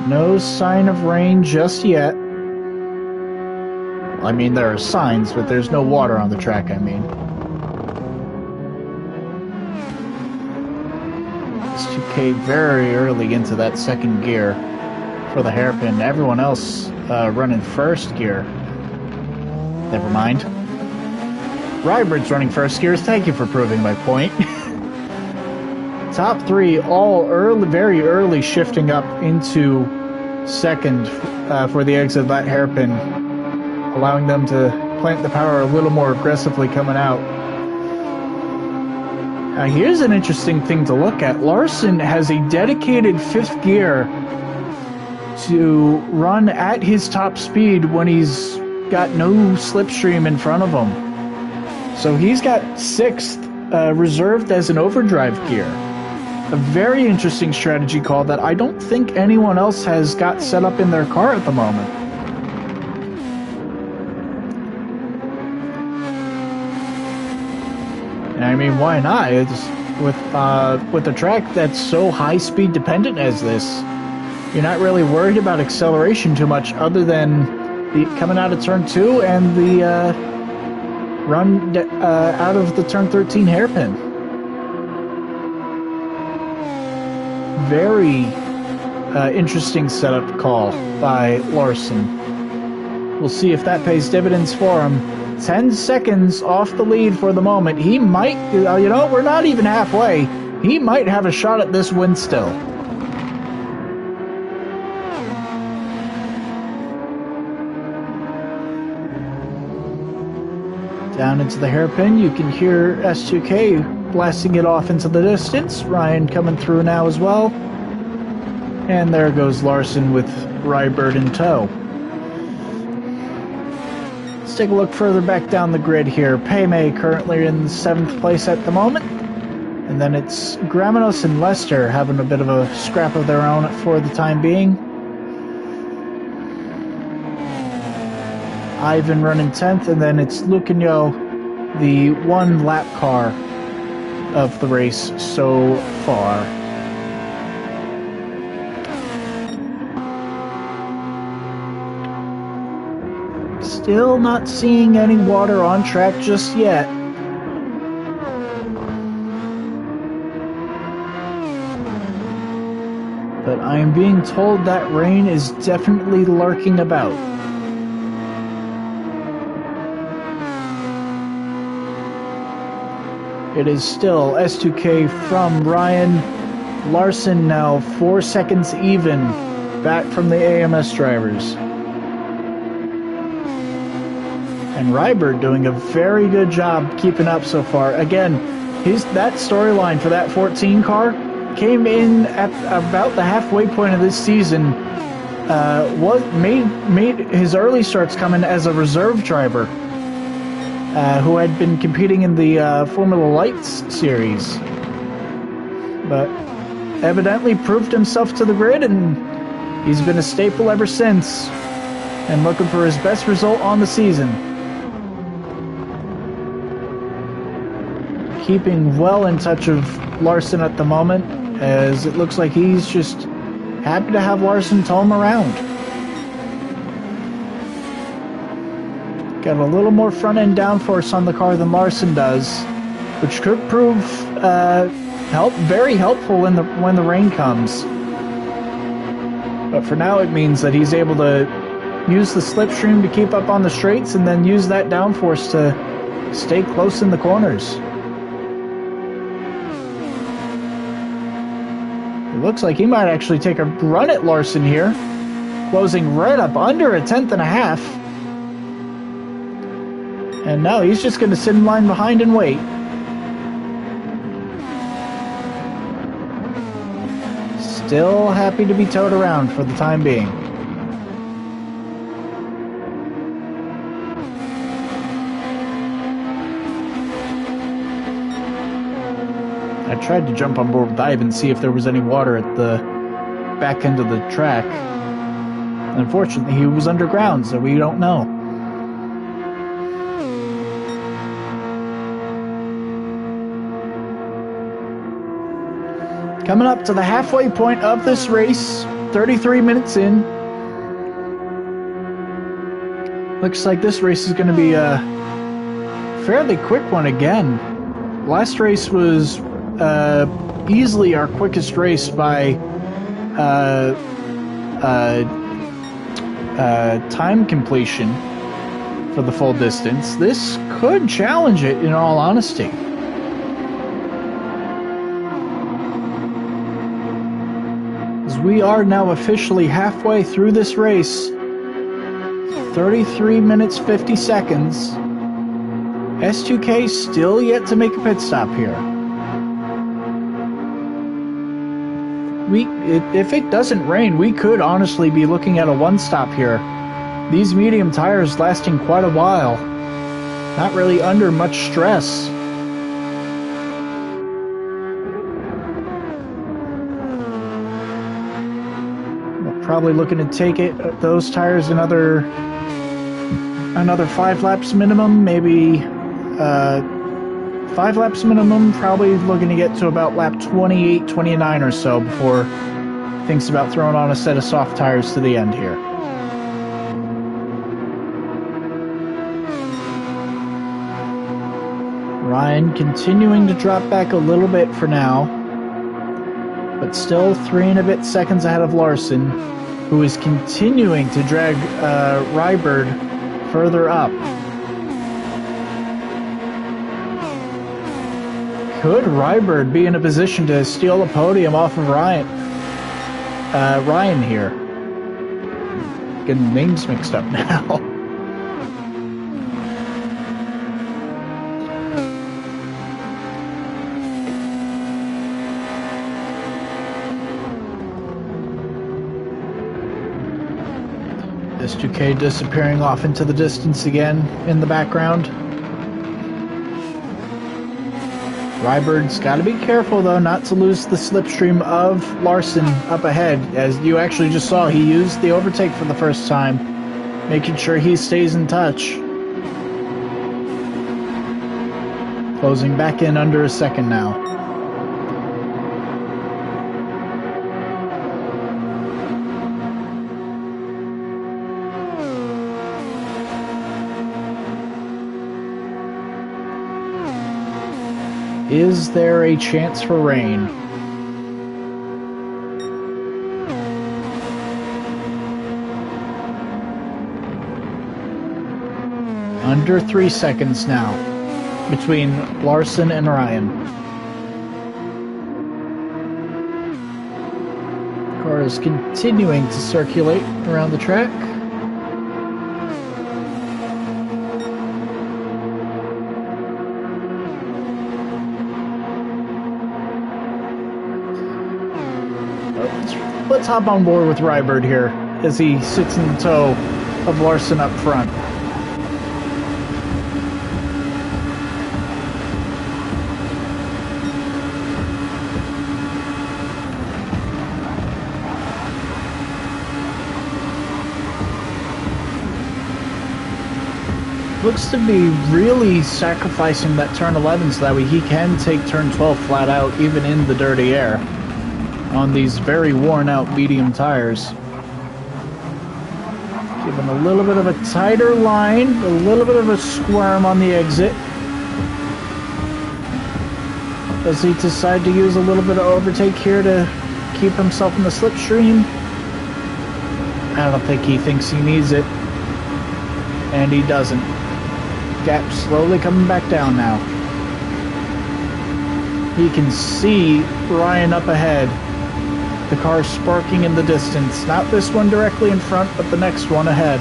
No sign of rain just yet. I mean, there are signs, but there's no water on the track, I mean. S2K very early into that second gear for the hairpin. Everyone else running first gear. Never mind. Rybird's running first gear. Thank you for proving my point. Top 3 all early, very early, shifting up into second for the exit of that hairpin, allowing them to plant the power a little more aggressively coming out. Now here's an interesting thing to look at. Larson has a dedicated fifth gear to run at his top speed when he's got no slipstream in front of him. So he's got sixth reserved as an overdrive gear. A very interesting strategy call that I don't think anyone else has got set up in their car at the moment. And I mean, why not? It's with a track that's so high speed dependent as this, you're not really worried about acceleration too much, other than the coming out of turn 2 and the run out of the turn 13 hairpin. Very interesting setup call by Larson. We'll see if that pays dividends for him. 10 seconds off the lead for the moment. He might, you know, we're not even halfway. He might have a shot at this win still. Down into the hairpin, you can hear S2K blasting it off into the distance. Ryan coming through now as well. And there goes Larson with Rybird in tow. Let's take a look further back down the grid here. Paymay currently in 7th place at the moment. And then it's Gramenos and Lester having a bit of a scrap of their own for the time being. Ivan running 10th, and then it's Lucanio, the one lap car of the race so far. Still not seeing any water on track just yet. But I am being told that rain is definitely lurking about. It is still S2K from Ryan. Larson now 4 seconds even back from the AMS drivers. And Rybird doing a very good job keeping up so far. Again, that storyline for that 14 car came in at about the halfway point of this season. Made his early starts coming as a reserve driver, who had been competing in the Formula Lights series, but evidently proved himself to the grid, and he's been a staple ever since, and looking for his best result on the season. Keeping well in touch of Larson at the moment, as it looks like he's just happy to have Larson tow him around. Got a little more front-end downforce on the car than Larson does, which could prove very helpful when the rain comes. But for now, it means that he's able to use the slipstream to keep up on the straights, and then use that downforce to stay close in the corners. It looks like he might actually take a run at Larson here, closing right up under a 10th and a half. And now he's just going to sit in line behind and wait. Still happy to be towed around for the time being. I tried to jump on board with Ivan and see if there was any water at the back end of the track. Unfortunately, he was underground, so we don't know. Coming up to the halfway point of this race, 33 minutes in. Looks like this race is going to be a fairly quick one again. Last race was easily our quickest race by time completion for the full distance. This could challenge it, in all honesty. As we are now officially halfway through this race, 33 minutes 50 seconds. S2K still yet to make a pit stop here. If it doesn't rain, we could honestly be looking at a one-stop here. These medium tires lasting quite a while. Not really under much stress. We're probably looking to take those tires another 5 laps minimum, maybe 5 laps minimum, probably looking to get to about lap 28, 29 or so before thinks about throwing on a set of soft tires to the end here. Ryan continuing to drop back a little bit for now, but still 3 and a bit seconds ahead of Larson, who is continuing to drag Rybird further up. Could Rybird be in a position to steal a podium off of Ryan here? Getting names mixed up now. S2K disappearing off into the distance again in the background. Rybird's got to be careful, though, not to lose the slipstream of Larson up ahead. As you actually just saw, he used the overtake for the first time, making sure he stays in touch. Closing back in under a second now. Is there a chance for rain? Under 3 seconds now between Larson and Ryan. The car is continuing to circulate around the track. Let's hop on board with Rybird here as he sits in the tow of Larson up front. Looks to be really sacrificing that turn 11 so that way he can take turn 12 flat out even in the dirty air on these very worn out medium tires. Giving a little bit of a tighter line, a little bit of a squirm on the exit. Does he decide to use a little bit of overtake here to keep himself in the slipstream? I don't think he thinks he needs it. And he doesn't. Gap slowly coming back down now. He can see Ryan up ahead. The car sparking in the distance. Not this one directly in front, but the next one ahead.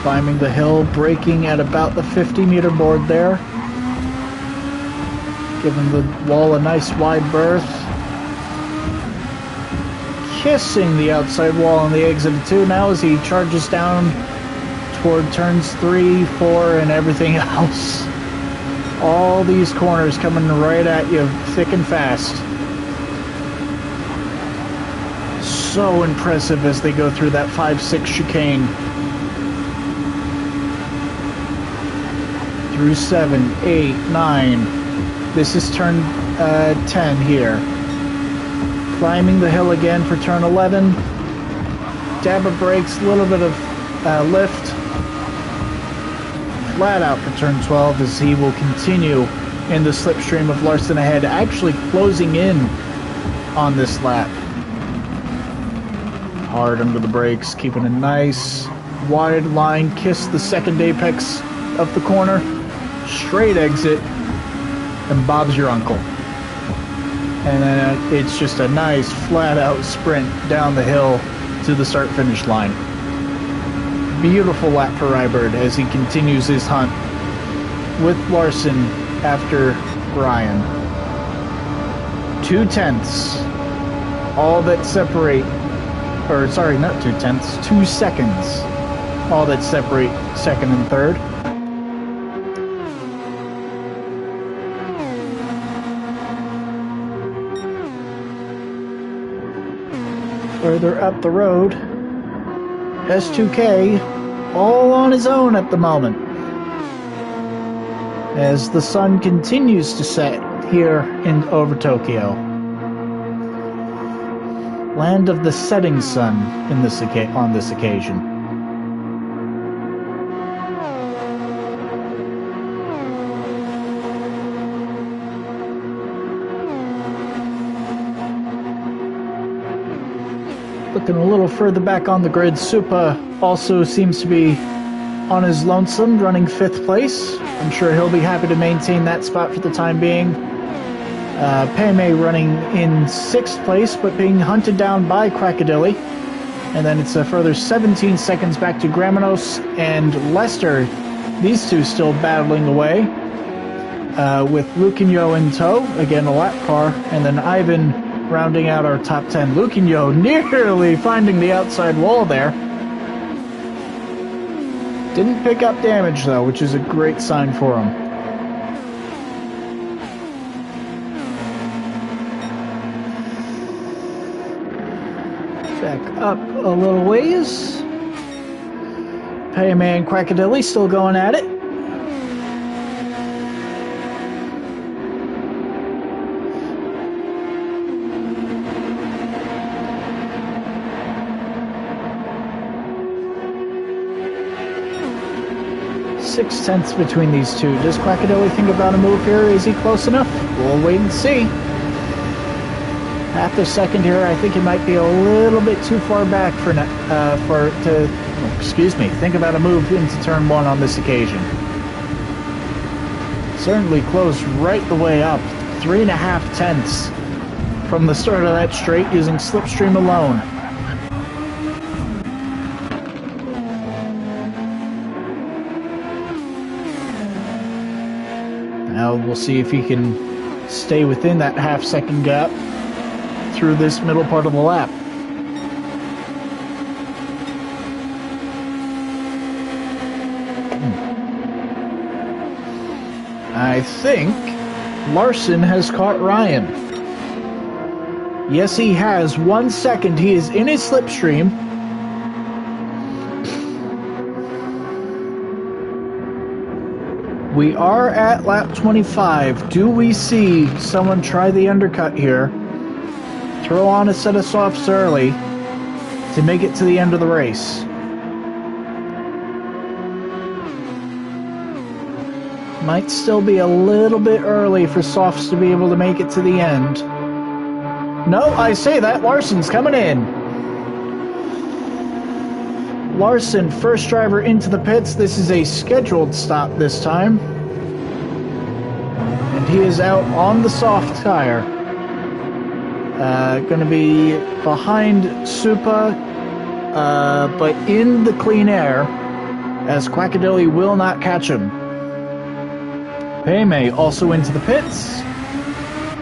Climbing the hill, braking at about the 50-meter board there. Giving the wall a nice wide berth. Kissing the outside wall on the exit of 2 now as he charges down toward turns 3, 4, and everything else. All these corners coming right at you thick and fast. So impressive as they go through that 5-6 chicane. Through 7, 8, 9. This is turn 10 here. Climbing the hill again for turn 11. Dab of brakes, a little bit of lift. Flat out for turn 12 as he will continue in the slipstream of Larson ahead, actually closing in on this lap. Hard under the brakes, keeping a nice wide line, kiss the second apex of the corner, straight exit, and Bob's your uncle. And then it's just a nice flat out sprint down the hill to the start finish line. beautiful lap for Rybird as he continues his hunt with Larson after Ryan. 2/10. All that separate, or sorry, not 2/10, 2 seconds. All that separate second and third. Further up the road, S2K all on his own at the moment. As the sun continues to set here over Tokyo. Land of the setting sun on this occasion. Looking a little further back on the grid, Supa also seems to be on his lonesome, running 5th place. I'm sure he'll be happy to maintain that spot for the time being. Peme running in 6th place, but being hunted down by Crocodile. And then it's a further 17 seconds back to Gramenos and Lester. These two still battling away, with Luquinho in tow, again a lap car, and then Ivan rounding out our top 10. Luquinho nearly finding the outside wall there. Didn't pick up damage though, which is a great sign for him. Back up a little ways. Payman and Quackadilly still going at it. Six tenths between these two. Does Quackadilly think about a move here? Is he close enough? We'll wait and see. Half a second here. I think it might be a little bit too far back think about a move into turn 1 on this occasion. Certainly closed right the way up. 3.5 tenths from the start of that straight using slipstream alone. Now we'll see if he can stay within that half-second gap through this middle part of the lap. I think Larson has caught Ryan. Yes, he has. 1 second. He is in his slipstream. We are at lap 25. Do we see someone try the undercut here? Throw on a set of softs early to make it to the end of the race. Might still be a little bit early for softs to be able to make it to the end. No, I say that. Larson's coming in. Larson, first driver into the pits. This is a scheduled stop this time. And he is out on the soft tire. Going to be behind Supa, but in the clean air, as Quackadilly will not catch him. Payme also into the pits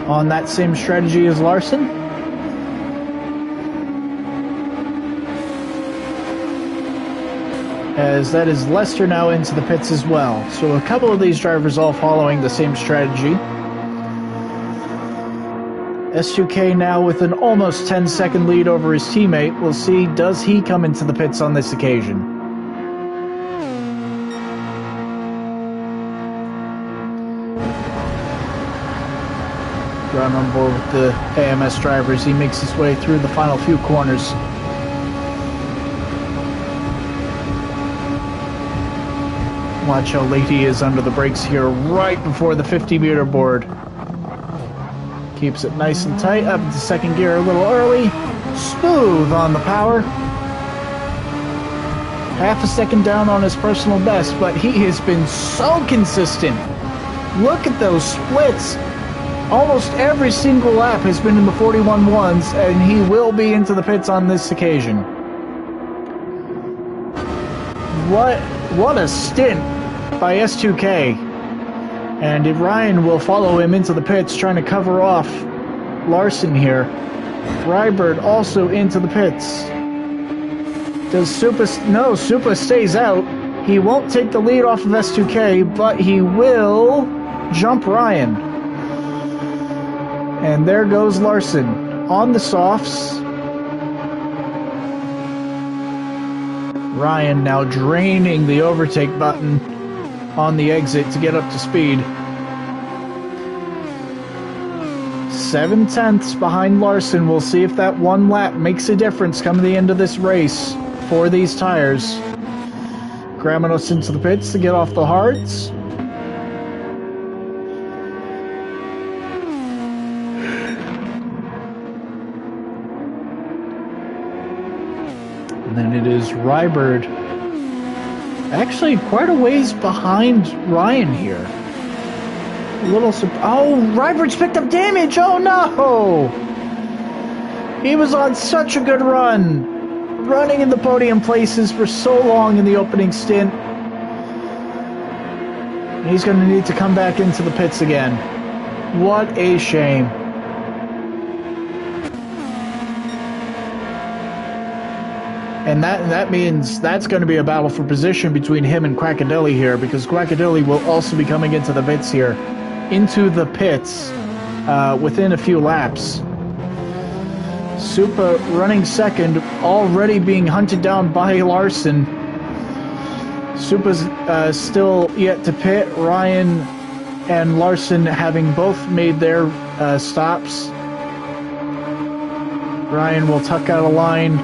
on that same strategy as Larson. As that is Lester now into the pits as well. So a couple of these drivers all following the same strategy. S2K now with an almost 10-second lead over his teammate. We'll see, does he come into the pits on this occasion? Run on board with the AMS drivers. He makes his way through the final few corners. Watch how late he is under the brakes here, right before the 50-meter board. Keeps it nice and tight, up into second gear a little early. Smooth on the power. Half a second down on his personal best, but he has been so consistent. Look at those splits. Almost every single lap has been in the 41.1s, and he will be into the pits on this occasion. What a stint by S2K. And Ryan will follow him into the pits, trying to cover off Larson here. Rybird also into the pits. Does Supa... No, Supa stays out. He won't take the lead off of S2K, but he will jump Ryan. And there goes Larson on the softs. Ryan now draining the overtake button on the exit to get up to speed. 7/10 behind Larson. We'll see if that one lap makes a difference come the end of this race for these tires. Gramanos into the pits to get off the hards. And then it is Rybird. Actually, quite a ways behind Ryan here. A little oh, Rybird's picked up damage! Oh no! He was on such a good run. Running in the podium places for so long in the opening stint. He's going to need to come back into the pits again. What a shame. And that means that's going to be a battle for position between him and Quackadelly here, because Quackadelly will also be coming into the pits here. Into the pits within a few laps. Supa running second, already being hunted down by Larson. Supa's still yet to pit. Ryan and Larson having both made their stops. Ryan will tuck out a line.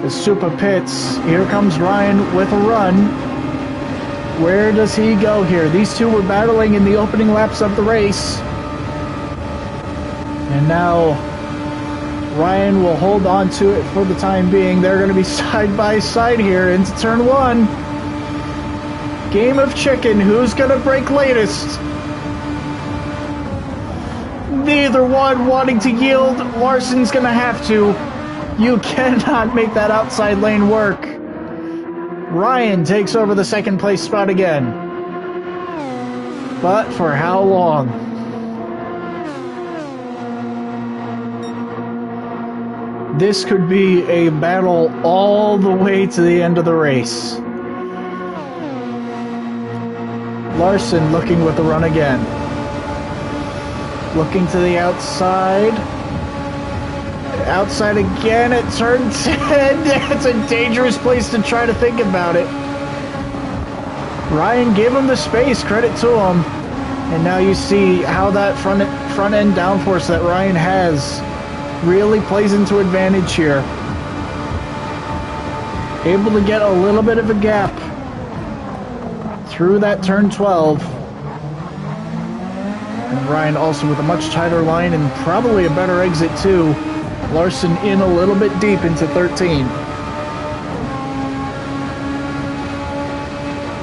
As Supa pits, here comes Ryan with a run. Where does he go here? These two were battling in the opening laps of the race. And now Ryan will hold on to it for the time being. They're going to be side by side here into turn one. Game of chicken. Who's going to break latest? Neither one wanting to yield. Larson's going to have to. You cannot make that outside lane work. Ryan takes over the second place spot again. But for how long? This could be a battle all the way to the end of the race. Larson looking with the run again. Looking to the outside. Outside again at turn 10. That's a dangerous place to try to think about it. Ryan gave him the space, credit to him. And now you see how that front end downforce that Ryan has really plays into advantage here. Able to get a little bit of a gap through that turn 12. And Ryan also with a much tighter line and probably a better exit too. Larson in a little bit deep into 13.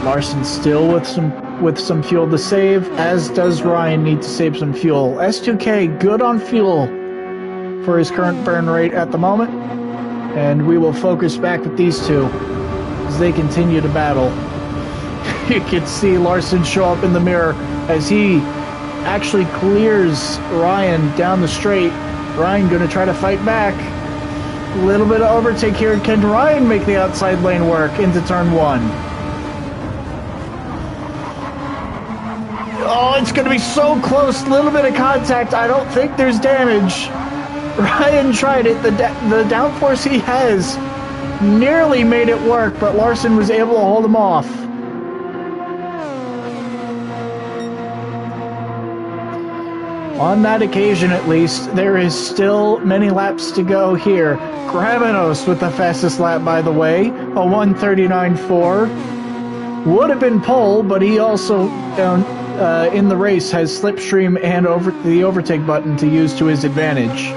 Larson still with some fuel to save, as does Ryan need to save some fuel. S2K good on fuel for his current burn rate at the moment, and we will focus back with these two as they continue to battle. You can see Larson show up in the mirror as he actually clears Ryan down the straight. Ryan going to try to fight back. A little bit of overtake here. Can Ryan make the outside lane work into turn one? Oh, it's going to be so close. Little bit of contact. I don't think there's damage. Ryan tried it. The downforce he has nearly made it work, but Larson was able to hold him off. On that occasion, at least, there is still many laps to go here. Gramanos with the fastest lap, by the way, a 1:39.4. Would have been pole, but he also, in the race, has slipstream and the overtake button to use to his advantage.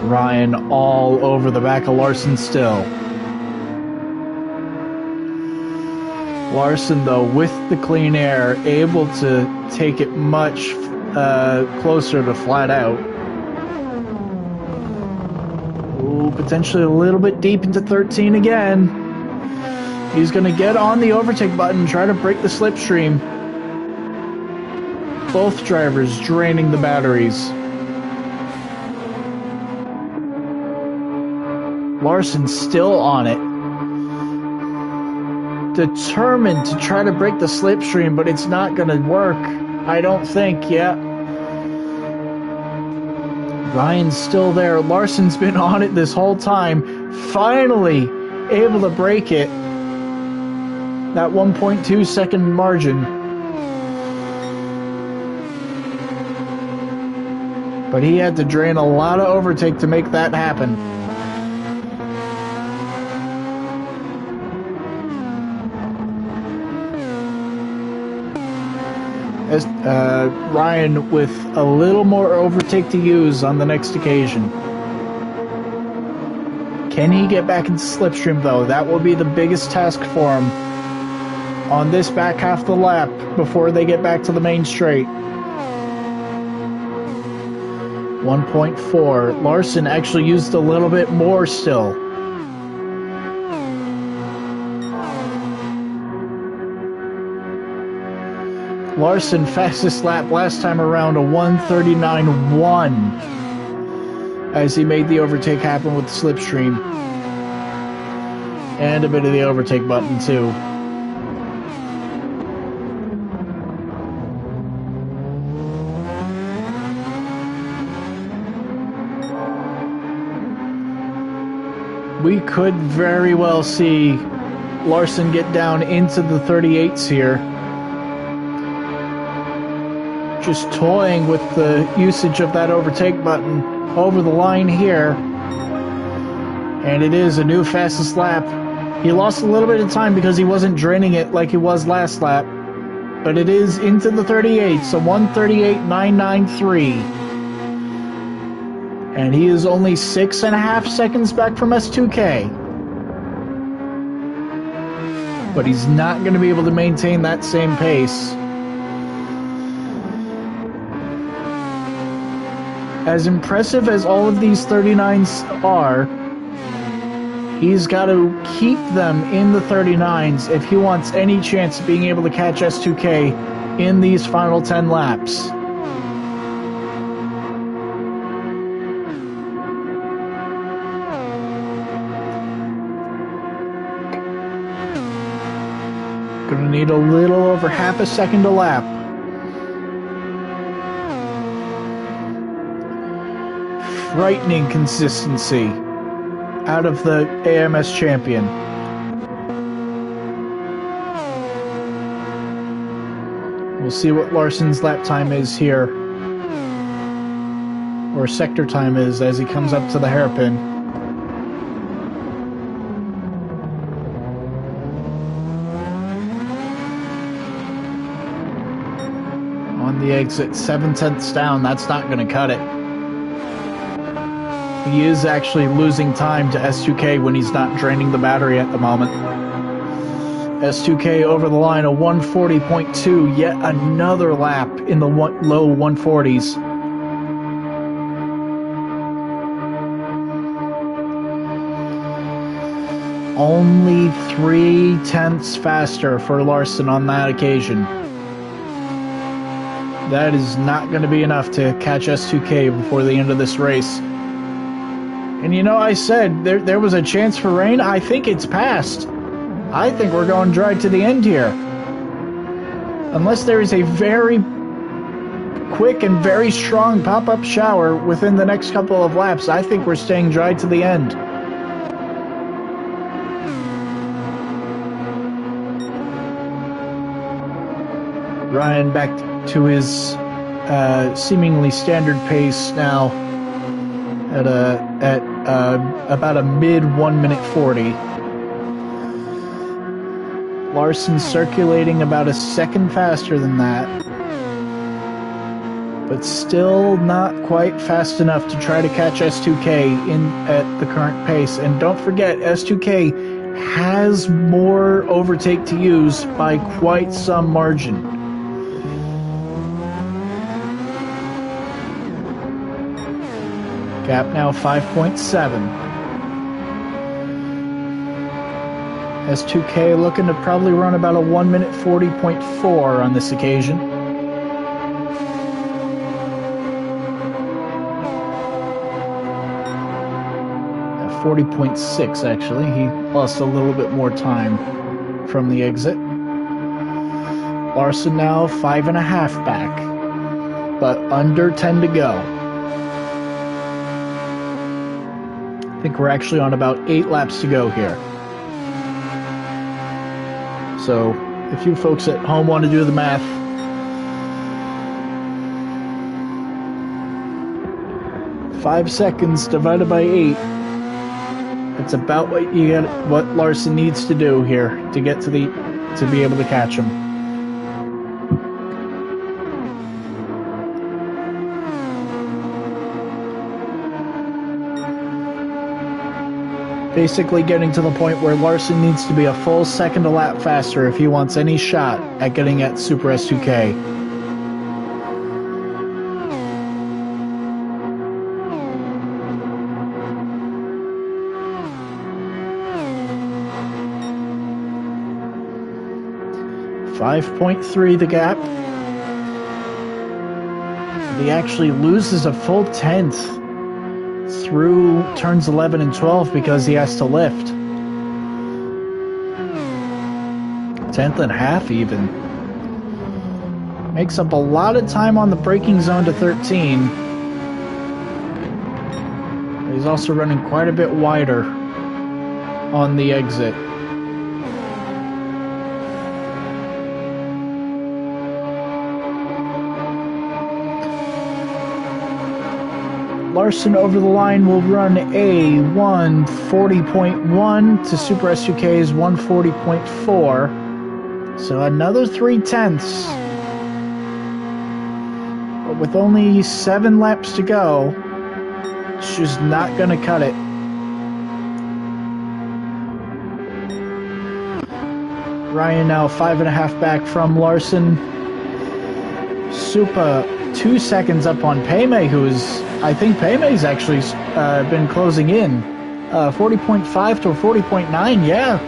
Ryan all over the back of Larson still. Larson, though, with the clean air, able to take it much closer to flat out. Ooh, potentially a little bit deep into 13 again. He's going to get on the overtake button, try to break the slipstream. Both drivers draining the batteries. Larson's still on it. Determined to try to break the slipstream, but it's not going to work. I don't think, yeah. Ryan's still there. Larson's been on it this whole time. Finally able to break it. That 1.2 second margin. But he had to drain a lot of overtake to make that happen. Ryan with a little more overtake to use on the next occasion. Can he get back into slipstream though? That will be the biggest task for him on this back half of the lap before they get back to the main straight. 1.4. Larson actually used a little bit more still. Larson fastest lap last time around, a 1:39.1 as he made the overtake happen with the slipstream. And a bit of the overtake button too. We could very well see Larson get down into the 38s here. Just toying with the usage of that overtake button over the line here. And it is a new fastest lap. He lost a little bit of time because he wasn't draining it like he was last lap. But it is into the 38, so 1:38.993. And he is only 6.5 seconds back from S2K. But he's not going to be able to maintain that same pace. As impressive as all of these 39s are, he's got to keep them in the 39s if he wants any chance of being able to catch S2K in these final 10 laps. Gonna need a little over half a second a lap. Frightening consistency out of the AMS champion. We'll see what Larson's lap time is here, or sector time is, as he comes up to the hairpin. On the exit, 7/10 down. That's not going to cut it. He is actually losing time to S2K when he's not draining the battery at the moment. S2K over the line, a 1:40.2, yet another lap in the low 140s. Only 0.3 faster for Larson on that occasion. That is not going to be enough to catch S2K before the end of this race. And you know, I said there was a chance for rain. I think it's passed. I think we're going dry to the end here. Unless there is a very quick and very strong pop-up shower within the next couple of laps, I think we're staying dry to the end. Ryan back to his seemingly standard pace now at about a mid 1:40. Larson circulating about a second faster than that, but still not quite fast enough to try to catch S2K at the current pace. And don't forget, S2K has more overtake to use by quite some margin. Gap now 5.7. S2K looking to probably run about a 1 minute 40.4 on this occasion. 40.6 actually. He lost a little bit more time from the exit. Larson now 5.5 back, but under 10 to go. I think we're actually on about 8 laps to go here. So if you folks at home want to do the math, five seconds divided by 8. It's about what Larson needs to do here to get to be able to catch him. Basically getting to the point where Larson needs to be a full second a lap faster if he wants any shot at getting at Super S2K. .3 the gap. He actually loses a full tenth through turns 11 and 12 because he has to lift. 10.5 even. Makes up a lot of time on the braking zone to 13. He's also running quite a bit wider on the exit. Larson over the line will run a 140.1 to Super S2K's 140.4. So another 0.3. But with only 7 laps to go, it's just not going to cut it. Ryan now 5.5 back from Larson. Supa 2 seconds up on Payme, I think Payme's actually been closing in. 40.5 to 40.9, yeah.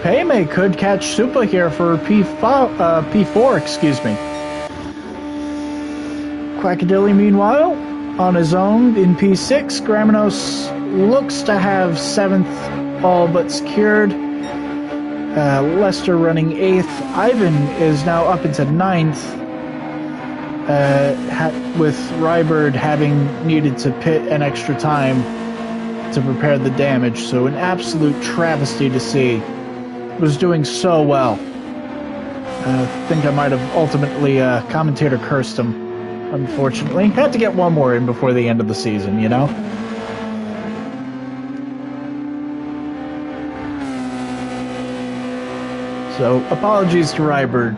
Payme could catch Supa here for P4, excuse me. Quackadilly, meanwhile, on his own in P6. Gramenos looks to have 7th all but secured. Lester running 8th. Ivan is now up into 9th. With Rybird having needed to pit an extra time to prepare the damage, so an absolute travesty to see. Was doing so well. I think I might have ultimately commentator cursed him, unfortunately. Had to get one more in before the end of the season, you know? So apologies to Rybird,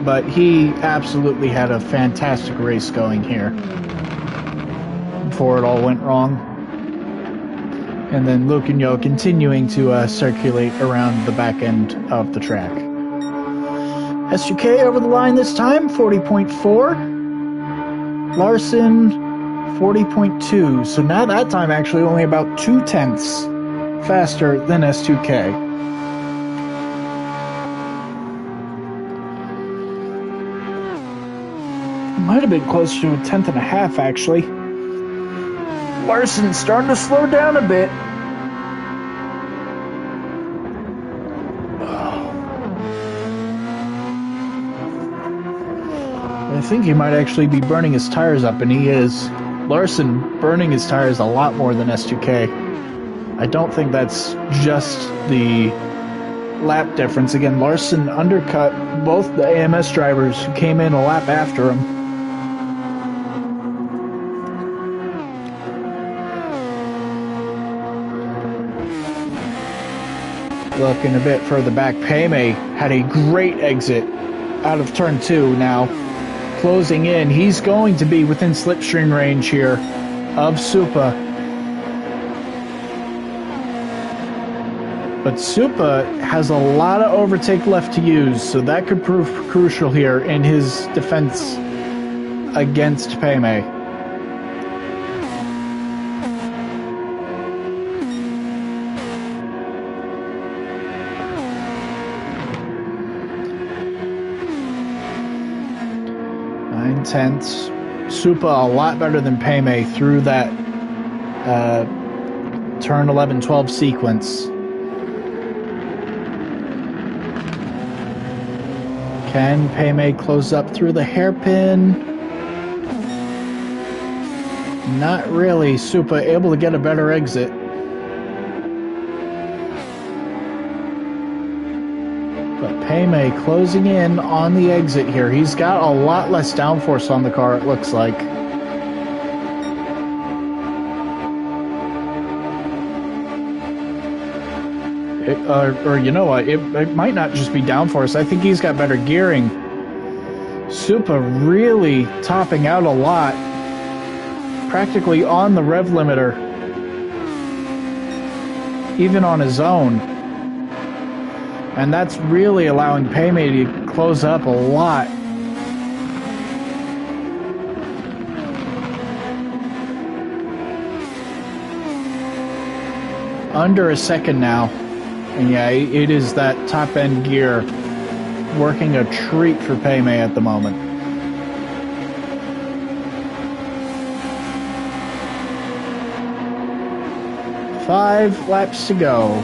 but he absolutely had a fantastic race going here before it all went wrong. And then Luke and Yo continuing to circulate around the back end of the track. S2K over the line this time, 40.4. Larson, 40.2. So now that time actually only about 0.2 faster than S2K. Might have been closer to a 10.5 actually. Larson starting to slow down a bit. I think he might actually be burning his tires up, and he is. Larson burning his tires a lot more than S2K. I don't think that's just the lap difference. Again, Larson undercut both the AMS drivers who came in a lap after him. Looking a bit further back, Payme had a great exit out of turn 2 now. Closing in, he's going to be within slipstream range here of Supa. But Supa has a lot of overtake left to use, so that could prove crucial here in his defense against Payme. tenths. Supa a lot better than Payme through that turn 11-12 sequence. Can Payme close up through the hairpin? Not really. Supa able to get a better exit. But Payme closing in on the exit here. He's got a lot less downforce on the car, it looks like. Or you know what, it might not just be downforce. I think he's got better gearing. Supa really topping out a lot. Practically on the rev limiter. Even on his own. And that's really allowing Payme to close up a lot. Under a second now. And yeah, it is that top-end gear working a treat for Payme at the moment. Five laps to go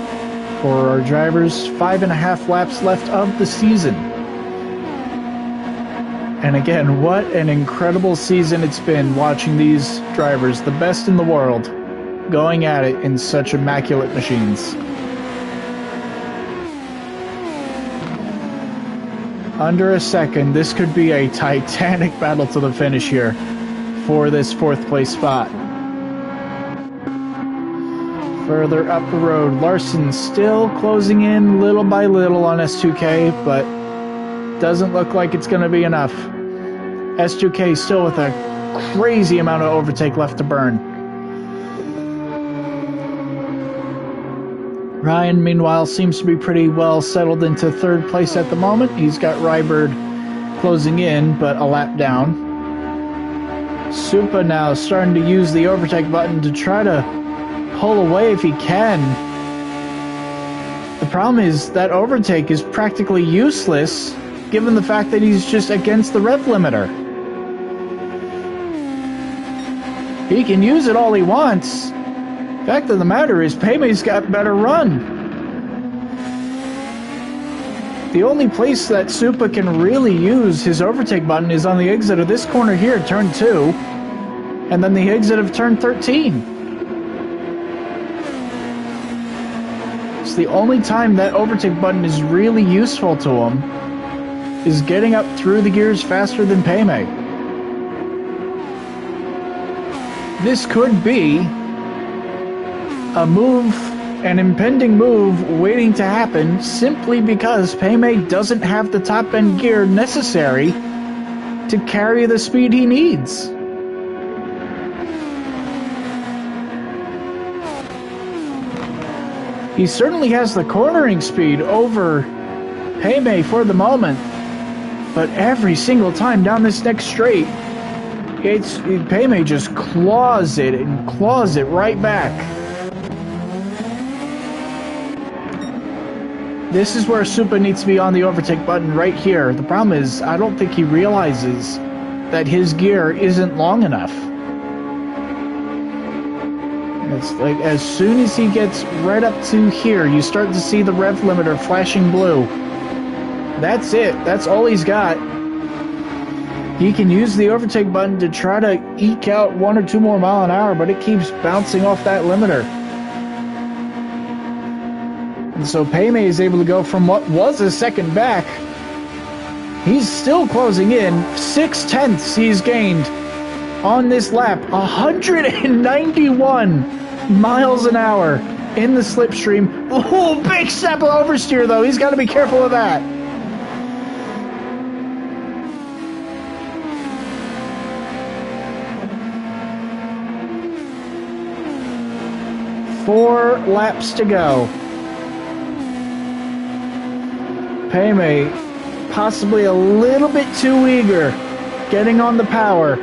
for our drivers. 5.5 laps left of the season. And again, what an incredible season it's been watching these drivers, the best in the world, going at it in such immaculate machines. Under a second, this could be a titanic battle to the finish here for this 4th place spot. Further up the road, Larson still closing in little by little on S2K, but doesn't look like it's going to be enough. S2K still with a crazy amount of overtake left to burn. Ryan, meanwhile, seems to be pretty well settled into 3rd place at the moment. He's got Rybird closing in, but a lap down. Supa now starting to use the overtake button to try to pull away if he can. The problem is that overtake is practically useless given the fact that he's just against the rev limiter. He can use it all he wants. Fact of the matter is, Payme's got better run. The only place that Supa can really use his overtake button is on the exit of this corner here, turn 2, and then the exit of turn 13. It's the only time that overtake button is really useful to him, is getting up through the gears faster than Payme. This could be a move, an impending move waiting to happen simply because Payme doesn't have the top end gear necessary to carry the speed he needs. He certainly has the cornering speed over Payme for the moment, but every single time down this next straight, Payme just claws it and claws it right back. This is where Supa needs to be on the overtake button right here. The problem is, I don't think he realizes that his gear isn't long enough. It's like as soon as he gets right up to here, you start to see the rev limiter flashing blue. That's it. That's all he's got. He can use the overtake button to try to eke out 1 or 2 more miles an hour, but it keeps bouncing off that limiter. And so Payme is able to go from what was a second back. He's still closing in. 0.6 he's gained on this lap. 191 miles an hour in the slipstream. Oh, big step of oversteer, though. He's got to be careful of that. Four laps to go. Payme possibly a little bit too eager, getting on the power.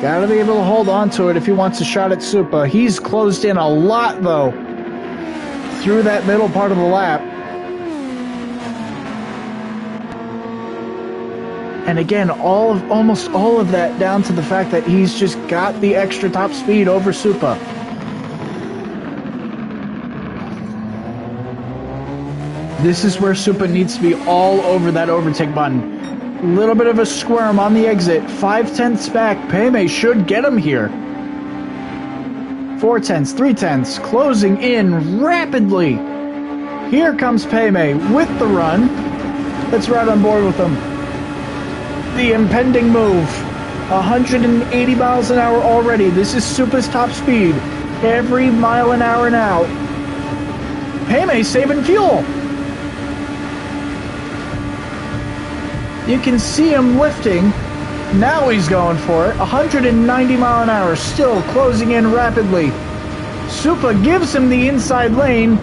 Gotta be able to hold on to it if he wants a shot at Supa. He's closed in a lot, though. through that middle part of the lap. And again, almost all of that down to the fact that he's just got the extra top speed over Supa. This is where Supa needs to be all over that overtake button. A little bit of a squirm on the exit. 5/10ths back. Peme should get him here. 4/10ths, 3/10ths, closing in rapidly. Here comes Peme with the run. Let's ride on board with him. The impending move. 180 miles an hour already. This is Supa's top speed. Every mile an hour now. Peme saving fuel. You can see him lifting. Now he's going for it. 190 mile an hour, still closing in rapidly. Supa gives him the inside lane.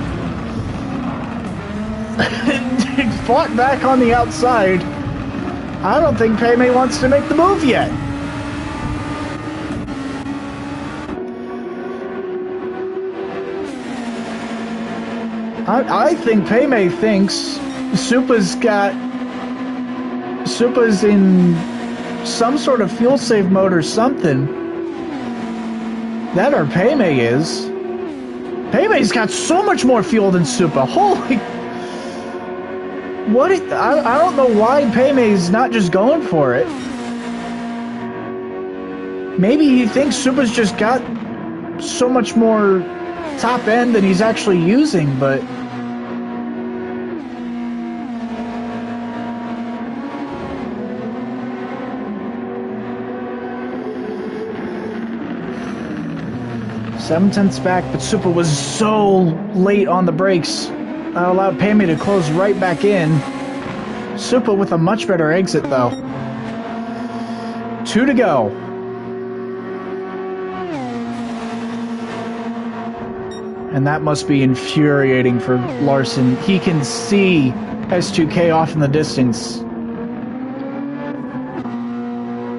Fought back on the outside. I don't think Peme wants to make the move yet. I think Peme thinks Supa's in some sort of fuel save mode or something. That or Peme is. Peme's got so much more fuel than Supa. Holy... I don't know why Peme's not just going for it. Maybe he thinks Supa's just got so much more top end than he's actually using, but... Seven-tenths back, but Supa was so late on the brakes. That allowed Peme to close right back in. Supa with a much better exit, though. 2 to go. And that must be infuriating for Larson. He can see S2K off in the distance.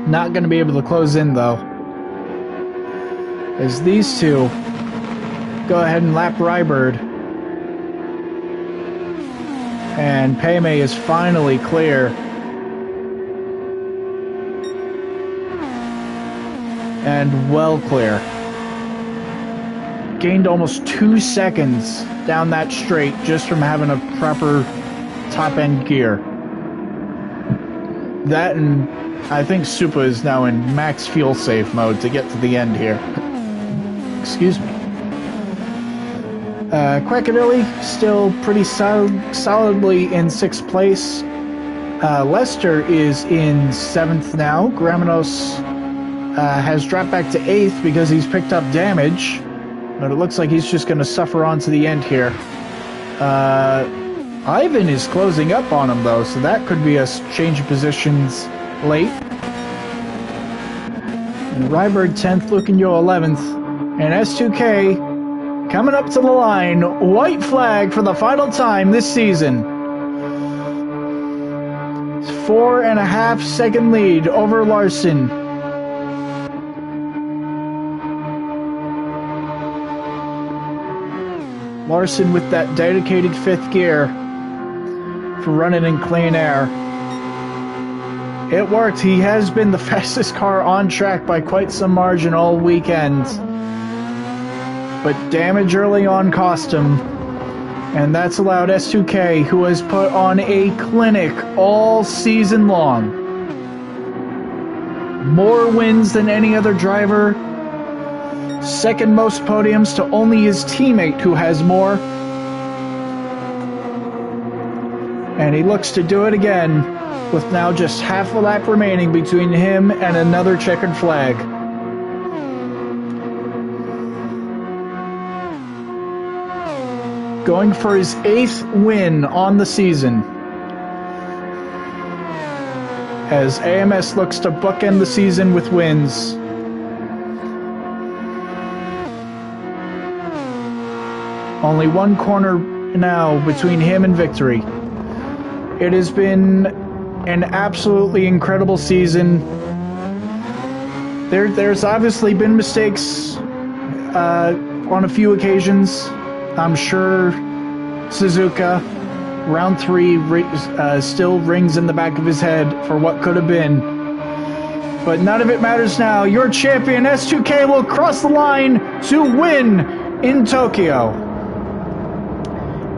Not going to be able to close in, though. As these two go ahead and lap Rybird. And Peme is finally clear. And well clear. Gained almost 2 seconds down that straight just from having a proper top-end gear. That, and I think Supa is now in max fuel save mode to get to the end here. Excuse me. Quackavilli still pretty solidly in 6th place. Lester is in 7th now. Gramenos has dropped back to 8th because he's picked up damage. But it looks like he's just going to suffer on to the end here. Ivan is closing up on him, though, so that could be a change of positions late. And Rybird 10th, Lucanio 11th. And S2K coming up to the line. White flag for the final time this season. 4.5 second lead over Larson. Larson with that dedicated 5th gear for running in clean air. It worked. He has been the fastest car on track by quite some margin all weekend. But damage early on cost him. And that's allowed S2K, who has put on a clinic all season long. More wins than any other driver. Second most podiums to only his teammate, who has more. And he looks to do it again, with now just half a lap remaining between him and another checkered flag. Going for his 8th win on the season. As AMS looks to bookend the season with wins. Only one corner now between him and victory. It has been an absolutely incredible season. There's obviously been mistakes on a few occasions. I'm sure Suzuka. Round 3 still rings in the back of his head for what could have been. But none of it matters now. Your champion, S2K, will cross the line to win in Tokyo.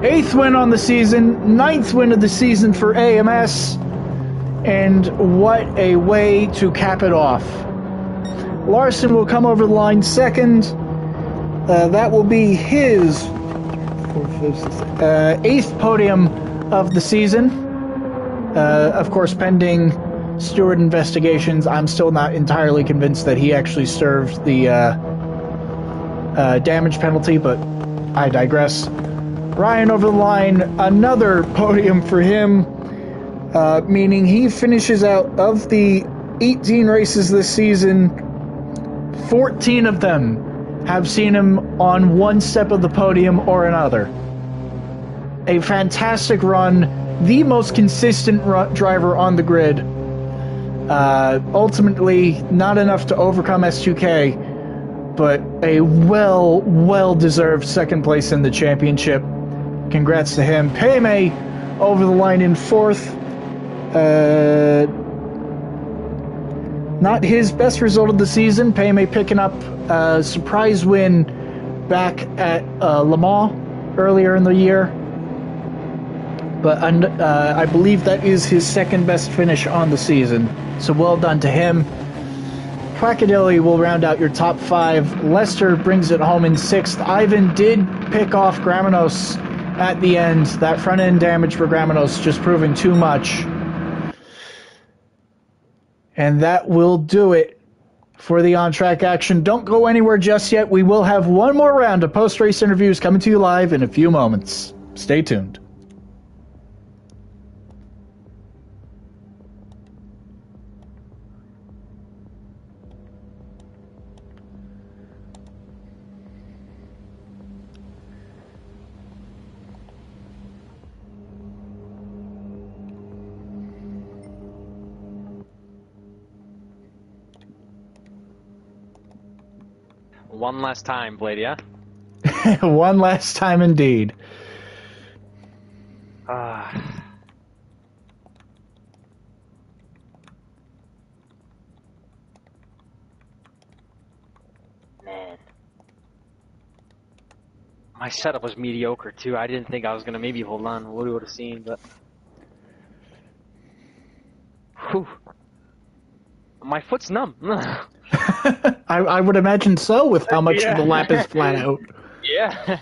8th win on the season, 9th win of the season for AMS. And what a way to cap it off. Larson will come over the line second. That will be his 8th podium of the season. Of course, pending steward investigations. I'm still not entirely convinced that he actually served the damage penalty, but I digress. Ryan over the line, another podium for him, meaning he finishes out of the 18 races this season. 14 of them have seen him on one step of the podium or another. A fantastic run, the most consistent driver on the grid. Ultimately, not enough to overcome S2K, but a well-deserved second place in the championship. Congrats to him. Payme over the line in 4th. Not his best result of the season. Payme picking up a surprise win back at Le Mans earlier in the year. But I believe that is his second best finish on the season. So well done to him. Quackadilly will round out your top 5. Lester brings it home in 6th. Ivan did pick off Gramenos at the end. That front end damage for Gramenos just proving too much. And that will do it for the on-track action. Don't go anywhere just yet. We will have one more round of post-race interviews coming to you live in a few moments. Stay tuned. One last time, Bladia. One last time indeed. Man. My setup was mediocre, too. I didn't think I was going to maybe hold on. What we would have seen, but... Whew. My foot's numb. I would imagine so, with how much of the lap is flat out. Yeah.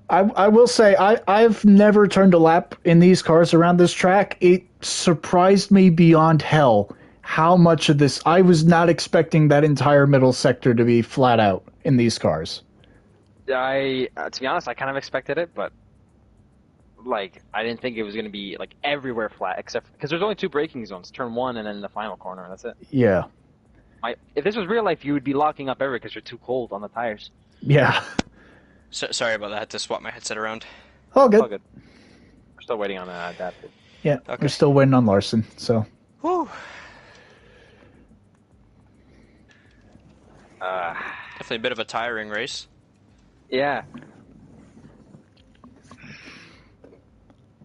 I will say, I've never turned a lap in these cars around this track. It surprised me beyond hell how much of this... I was not expecting that entire middle sector to be flat out in these cars. To be honest, I kind of expected it, but... Like, I didn't think it was going to be, like, everywhere flat, except... Because there's only 2 braking zones. Turn 1 and then the final corner, that's it. Yeah. If this was real life, you would be locking up everywhere because you're too cold on the tires. Yeah. So, sorry about that. I had to swap my headset around. Oh, good. All good. We're still waiting on adaptive. Yeah, okay. We're still waiting on Larson, so... Whew. Definitely a bit of a tiring race. Yeah.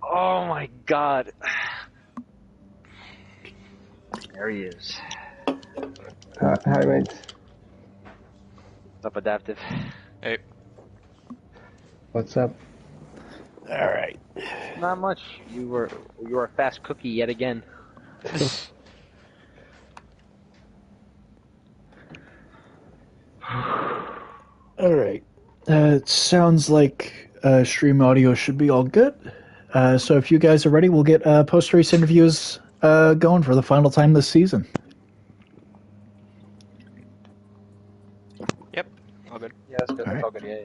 Oh my god. There he is. Hi, mate. What's up, adaptive? Hey. What's up? All right. Not much. You were a fast cookie yet again. All right. It sounds like stream audio should be all good. So if you guys are ready, we'll get post-race interviews going for the final time this season. Yep. All good. Yeah, that's good. All That's right. all good. Yeah.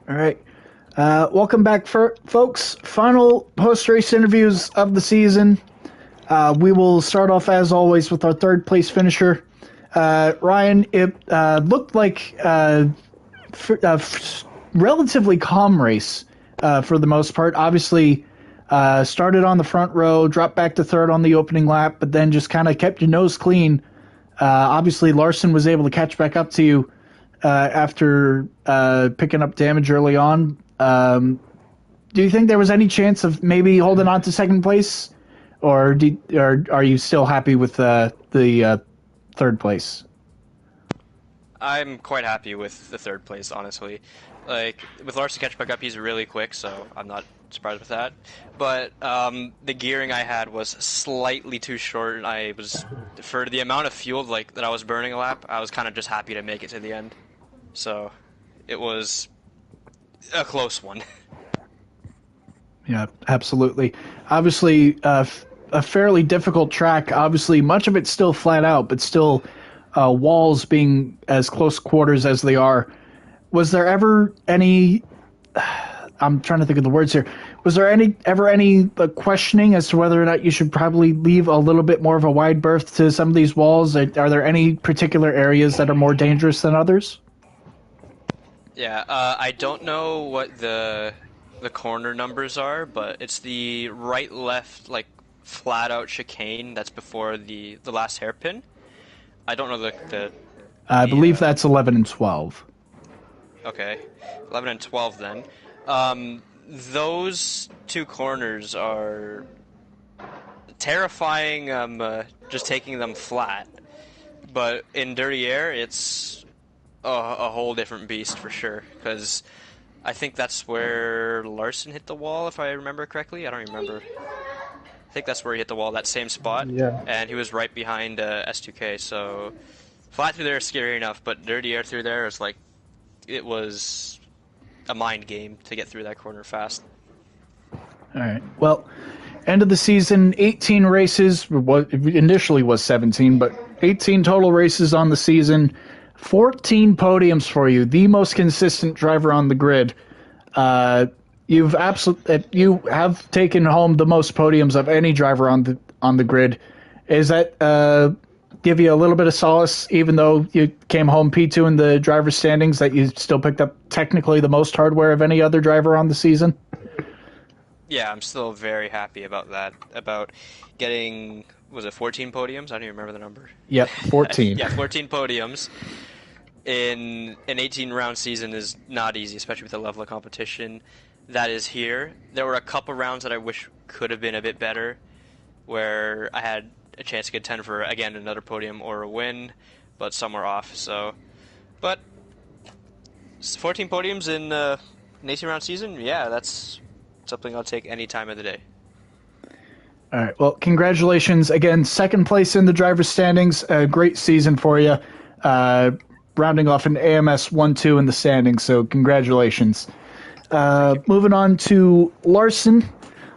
All right. Welcome back, folks. Final post-race interviews of the season. We will start off, as always, with our third-place finisher. Ryan, it looked like a relatively calm race for the most part. Obviously, started on the front row, dropped back to third on the opening lap, but then just kind of kept your nose clean Obviously, Larson was able to catch back up to you after picking up damage early on. Do you think there was any chance of maybe holding on to second place, or are you still happy with the third place? I'm quite happy with the third place, honestly. Like, with Larson catch back up, he's really quick, so I'm not surprised with that. But the gearing I had was slightly too short, and I was, for the amount of fuel like that I was burning a lap, I was kind of just happy to make it to the end. So it was a close one. Yeah, absolutely. Obviously, a fairly difficult track. Obviously, much of it's still flat out, but still walls being as close quarters as they are. Was there ever any? I'm trying to think of the words here. Was there ever any questioning as to whether or not you should probably leave a little bit more of a wide berth to some of these walls? Are there any particular areas that are more dangerous than others? Yeah, I don't know what the corner numbers are, but it's the right left like flat out chicane that's before the last hairpin. I don't know the I believe that's 11 and 12. Okay, 11 and 12 then. Those two corners are terrifying, just taking them flat. But in dirty air, it's a whole different beast for sure, because I think that's where Larson hit the wall, if I remember correctly. I don't remember. I think that's where he hit the wall, that same spot. Yeah. And he was right behind S2K, so flat through there is scary enough, but dirty air through there is like, it was a mind game to get through that corner fast. All right. Well, end of the season, 18 races. What initially was 17, but 18 total races on the season. 14 podiums for you, the most consistent driver on the grid. You have taken home the most podiums of any driver on the grid. Is that give you a little bit of solace, even though you came home P2 in the driver's standings, that you still picked up technically the most hardware of any other driver on the season? Yeah, I'm still very happy about that. About getting, was it 14 podiums? I don't even remember the number. Yep, 14. Yeah, 14 podiums in an 18-round season is not easy, especially with the level of competition that is here. There were a couple rounds that I wish could have been a bit better, where I had a chance to contend for, again, another podium or a win, but some were off. So, but 14 podiums in an 18-round season, yeah, that's something I'll take any time of the day. All right. Well, congratulations again. Second place in the driver's standings. A great season for you. Rounding off an AMS 1-2 in the standings. So congratulations. Moving on to Larson.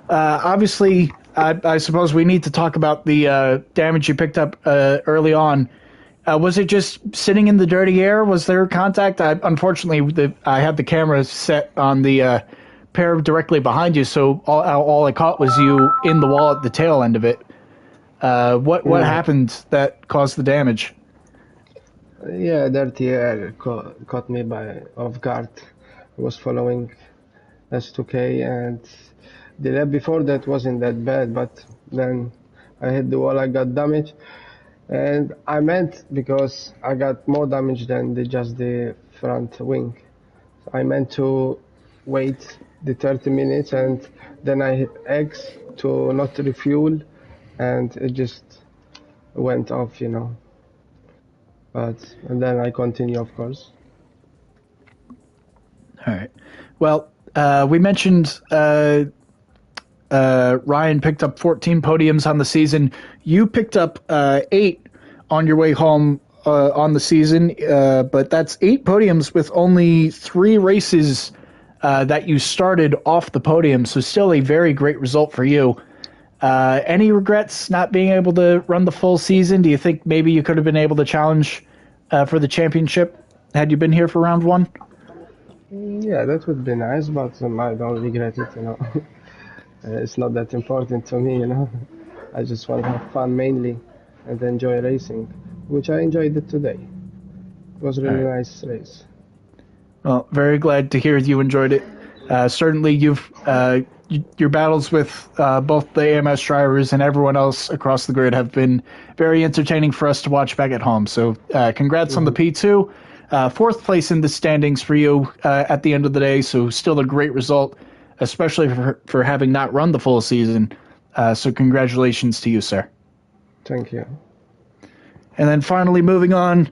Obviously, I suppose we need to talk about the damage you picked up early on. Was it just sitting in the dirty air? Was there contact? Unfortunately, I had the camera set on the pair directly behind you, so all I caught was you in the wall at the tail end of it. What happened that caused the damage? Yeah, dirty air caught me off guard. I was following S2K, and the lap before that wasn't that bad, but then I hit the wall, I got damage. And I meant, because I got more damage than just the front wing, I meant to wait the 30 minutes, and then I hit X to not refuel, and it just went off, and then I continue, of course. All right. Well, we mentioned Ryan picked up 14 podiums on the season. You picked up 8 on your way home on the season, but that's 8 podiums with only 3 races that you started off the podium, so still a very great result for you. Any regrets not being able to run the full season? Do you think maybe you could have been able to challenge for the championship had you been here for round 1? Yeah, that would be nice, but I don't regret it, It's not that important to me, I just want to have fun mainly and enjoy racing, which I enjoyed it today. It was a really nice race. Well, very glad to hear you enjoyed it. Certainly, you've your battles with both the AMS drivers and everyone else across the grid have been very entertaining for us to watch back at home. So congrats on the P2. Fourth place in the standings for you at the end of the day, so still a great result, especially for having not run the full season. So congratulations to you, sir. Thank you. And then finally moving on,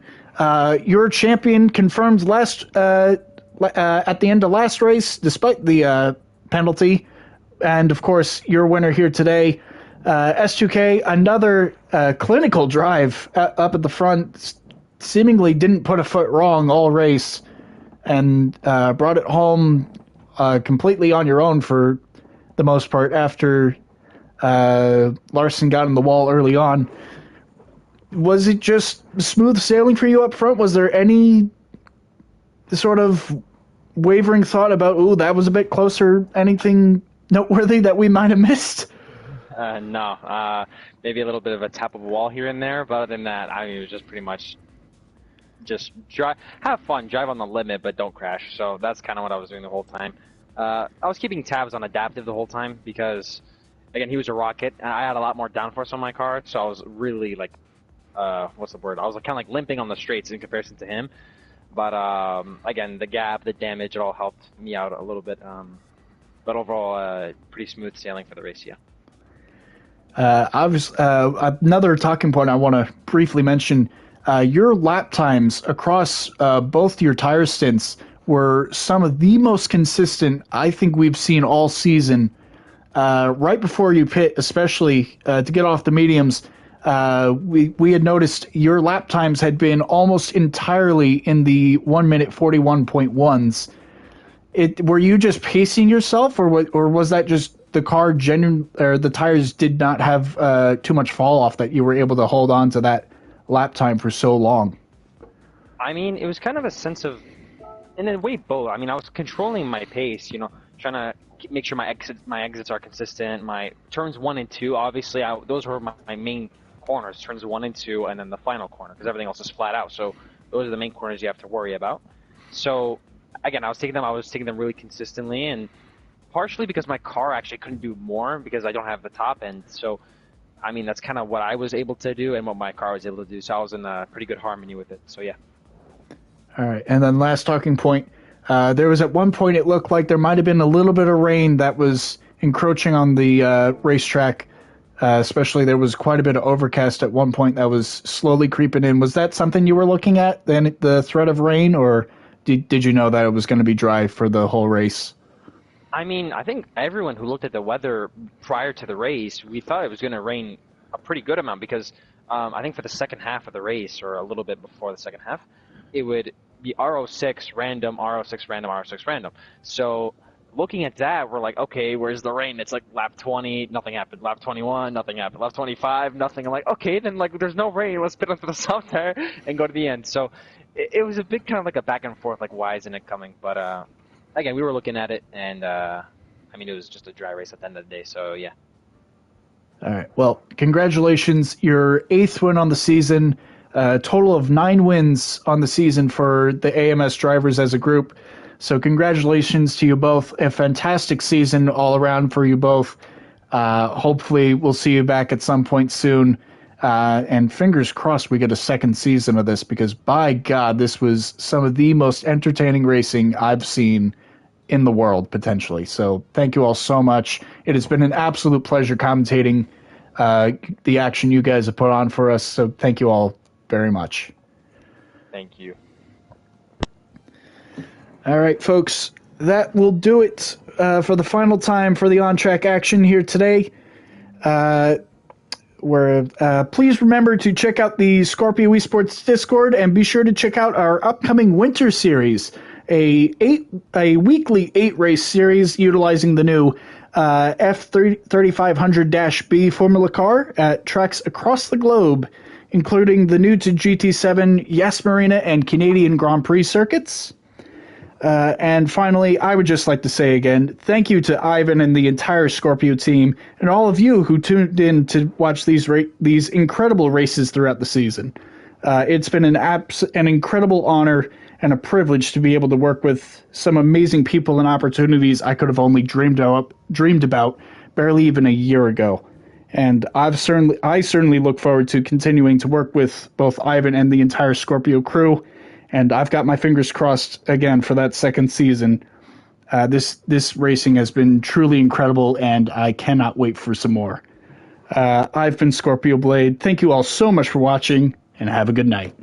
your champion confirmed at the end of last race, despite the penalty. And, of course, your winner here today, S2K, another clinical drive up at the front, seemingly didn't put a foot wrong all race, and brought it home completely on your own for the most part after Larson got in the wall early on. Was it just smooth sailing for you up front? Was there any sort of wavering thought about, ooh, that was a bit closer, anything noteworthy that we might have missed? No. Maybe a little bit of a tap of a wall here and there, but other than that, I mean, it was just pretty much just have fun, drive on the limit, but don't crash. So that's kind of what I was doing the whole time. I was keeping tabs on adaptive the whole time because, again, he was a rocket, and I had a lot more downforce on my car, so I was really, like, what's the word? I was kind of like limping on the straights in comparison to him. But, again, the gap, the damage, it all helped me out a little bit. But overall, pretty smooth sailing for the race, yeah. Another talking point I want to briefly mention, your lap times across both your tire stints were some of the most consistent I think we've seen all season. Right before you pit, especially to get off the mediums, we had noticed your lap times had been almost entirely in the 1 minute 41.1s. Were you just pacing yourself, or was that just the car or the tires did not have too much fall off that you were able to hold on to that lap time for so long? I mean, it was kind of a sense of, in a way, both. I mean, I was controlling my pace, trying to make sure my exits are consistent. My turns 1 and 2, obviously, those were my main corners, turns 1 and 2, and then the final corner, because everything else is flat out. So those are the main corners you have to worry about. So again, I was taking them really consistently, and partially because my car actually couldn't do more because I don't have the top end. So I mean, that's kind of what I was able to do and what my car was able to do. So I was in a pretty good harmony with it. So yeah. All right, and then last talking point. There was at one point it looked like there might have been a little bit of rain that was encroaching on the racetrack. Especially there was quite a bit of overcast at one point that was slowly creeping in. Was that something you were looking at, then, the threat of rain, or did you know that it was going to be dry for the whole race? I mean, I think everyone who looked at the weather prior to the race, we thought it was going to rain a pretty good amount because I think for the second half of the race, or a little bit before the second half, it would be RO6 random, RO6 random, RO6 random. So looking at that, we're like, okay, where's the rain? It's like lap 20, nothing happened. Lap 21, nothing happened. Lap 25, nothing. I'm like, okay, then like there's no rain. Let's pit up for the soft tire and go to the end. So it was a big kind of like a back and forth, like why isn't it coming? But again, we were looking at it, and I mean, it was just a dry race at the end of the day. So yeah. All right. Well, congratulations. Your 8th win on the season. Total of 9 wins on the season for the AMS drivers as a group. So congratulations to you both. A fantastic season all around for you both. Hopefully we'll see you back at some point soon. And fingers crossed we get a second season of this, because by God, this was some of the most entertaining racing I've seen in the world, potentially. So thank you all so much. It has been an absolute pleasure commentating the action you guys have put on for us. So thank you all very much. Thank you. All right, folks, that will do it for the final time for the on-track action here today. Please remember to check out the Scorpio Esports Discord, and be sure to check out our upcoming winter series, a weekly 8-race series utilizing the new F3500-B Formula car at tracks across the globe, including the new to GT7 Yas Marina and Canadian Grand Prix circuits. And finally, I would just like to say again, thank you to Ivan and the entire Scorpio team, and all of you who tuned in to watch these incredible races throughout the season. It's been an incredible honor and a privilege to be able to work with some amazing people and opportunities I could have only dreamed about barely even a year ago. And I certainly look forward to continuing to work with both Ivan and the entire Scorpio crew. And I've got my fingers crossed again for that second season. This racing has been truly incredible, and I cannot wait for some more. I've been Scorpio Blade. Thank you all so much for watching, and have a good night.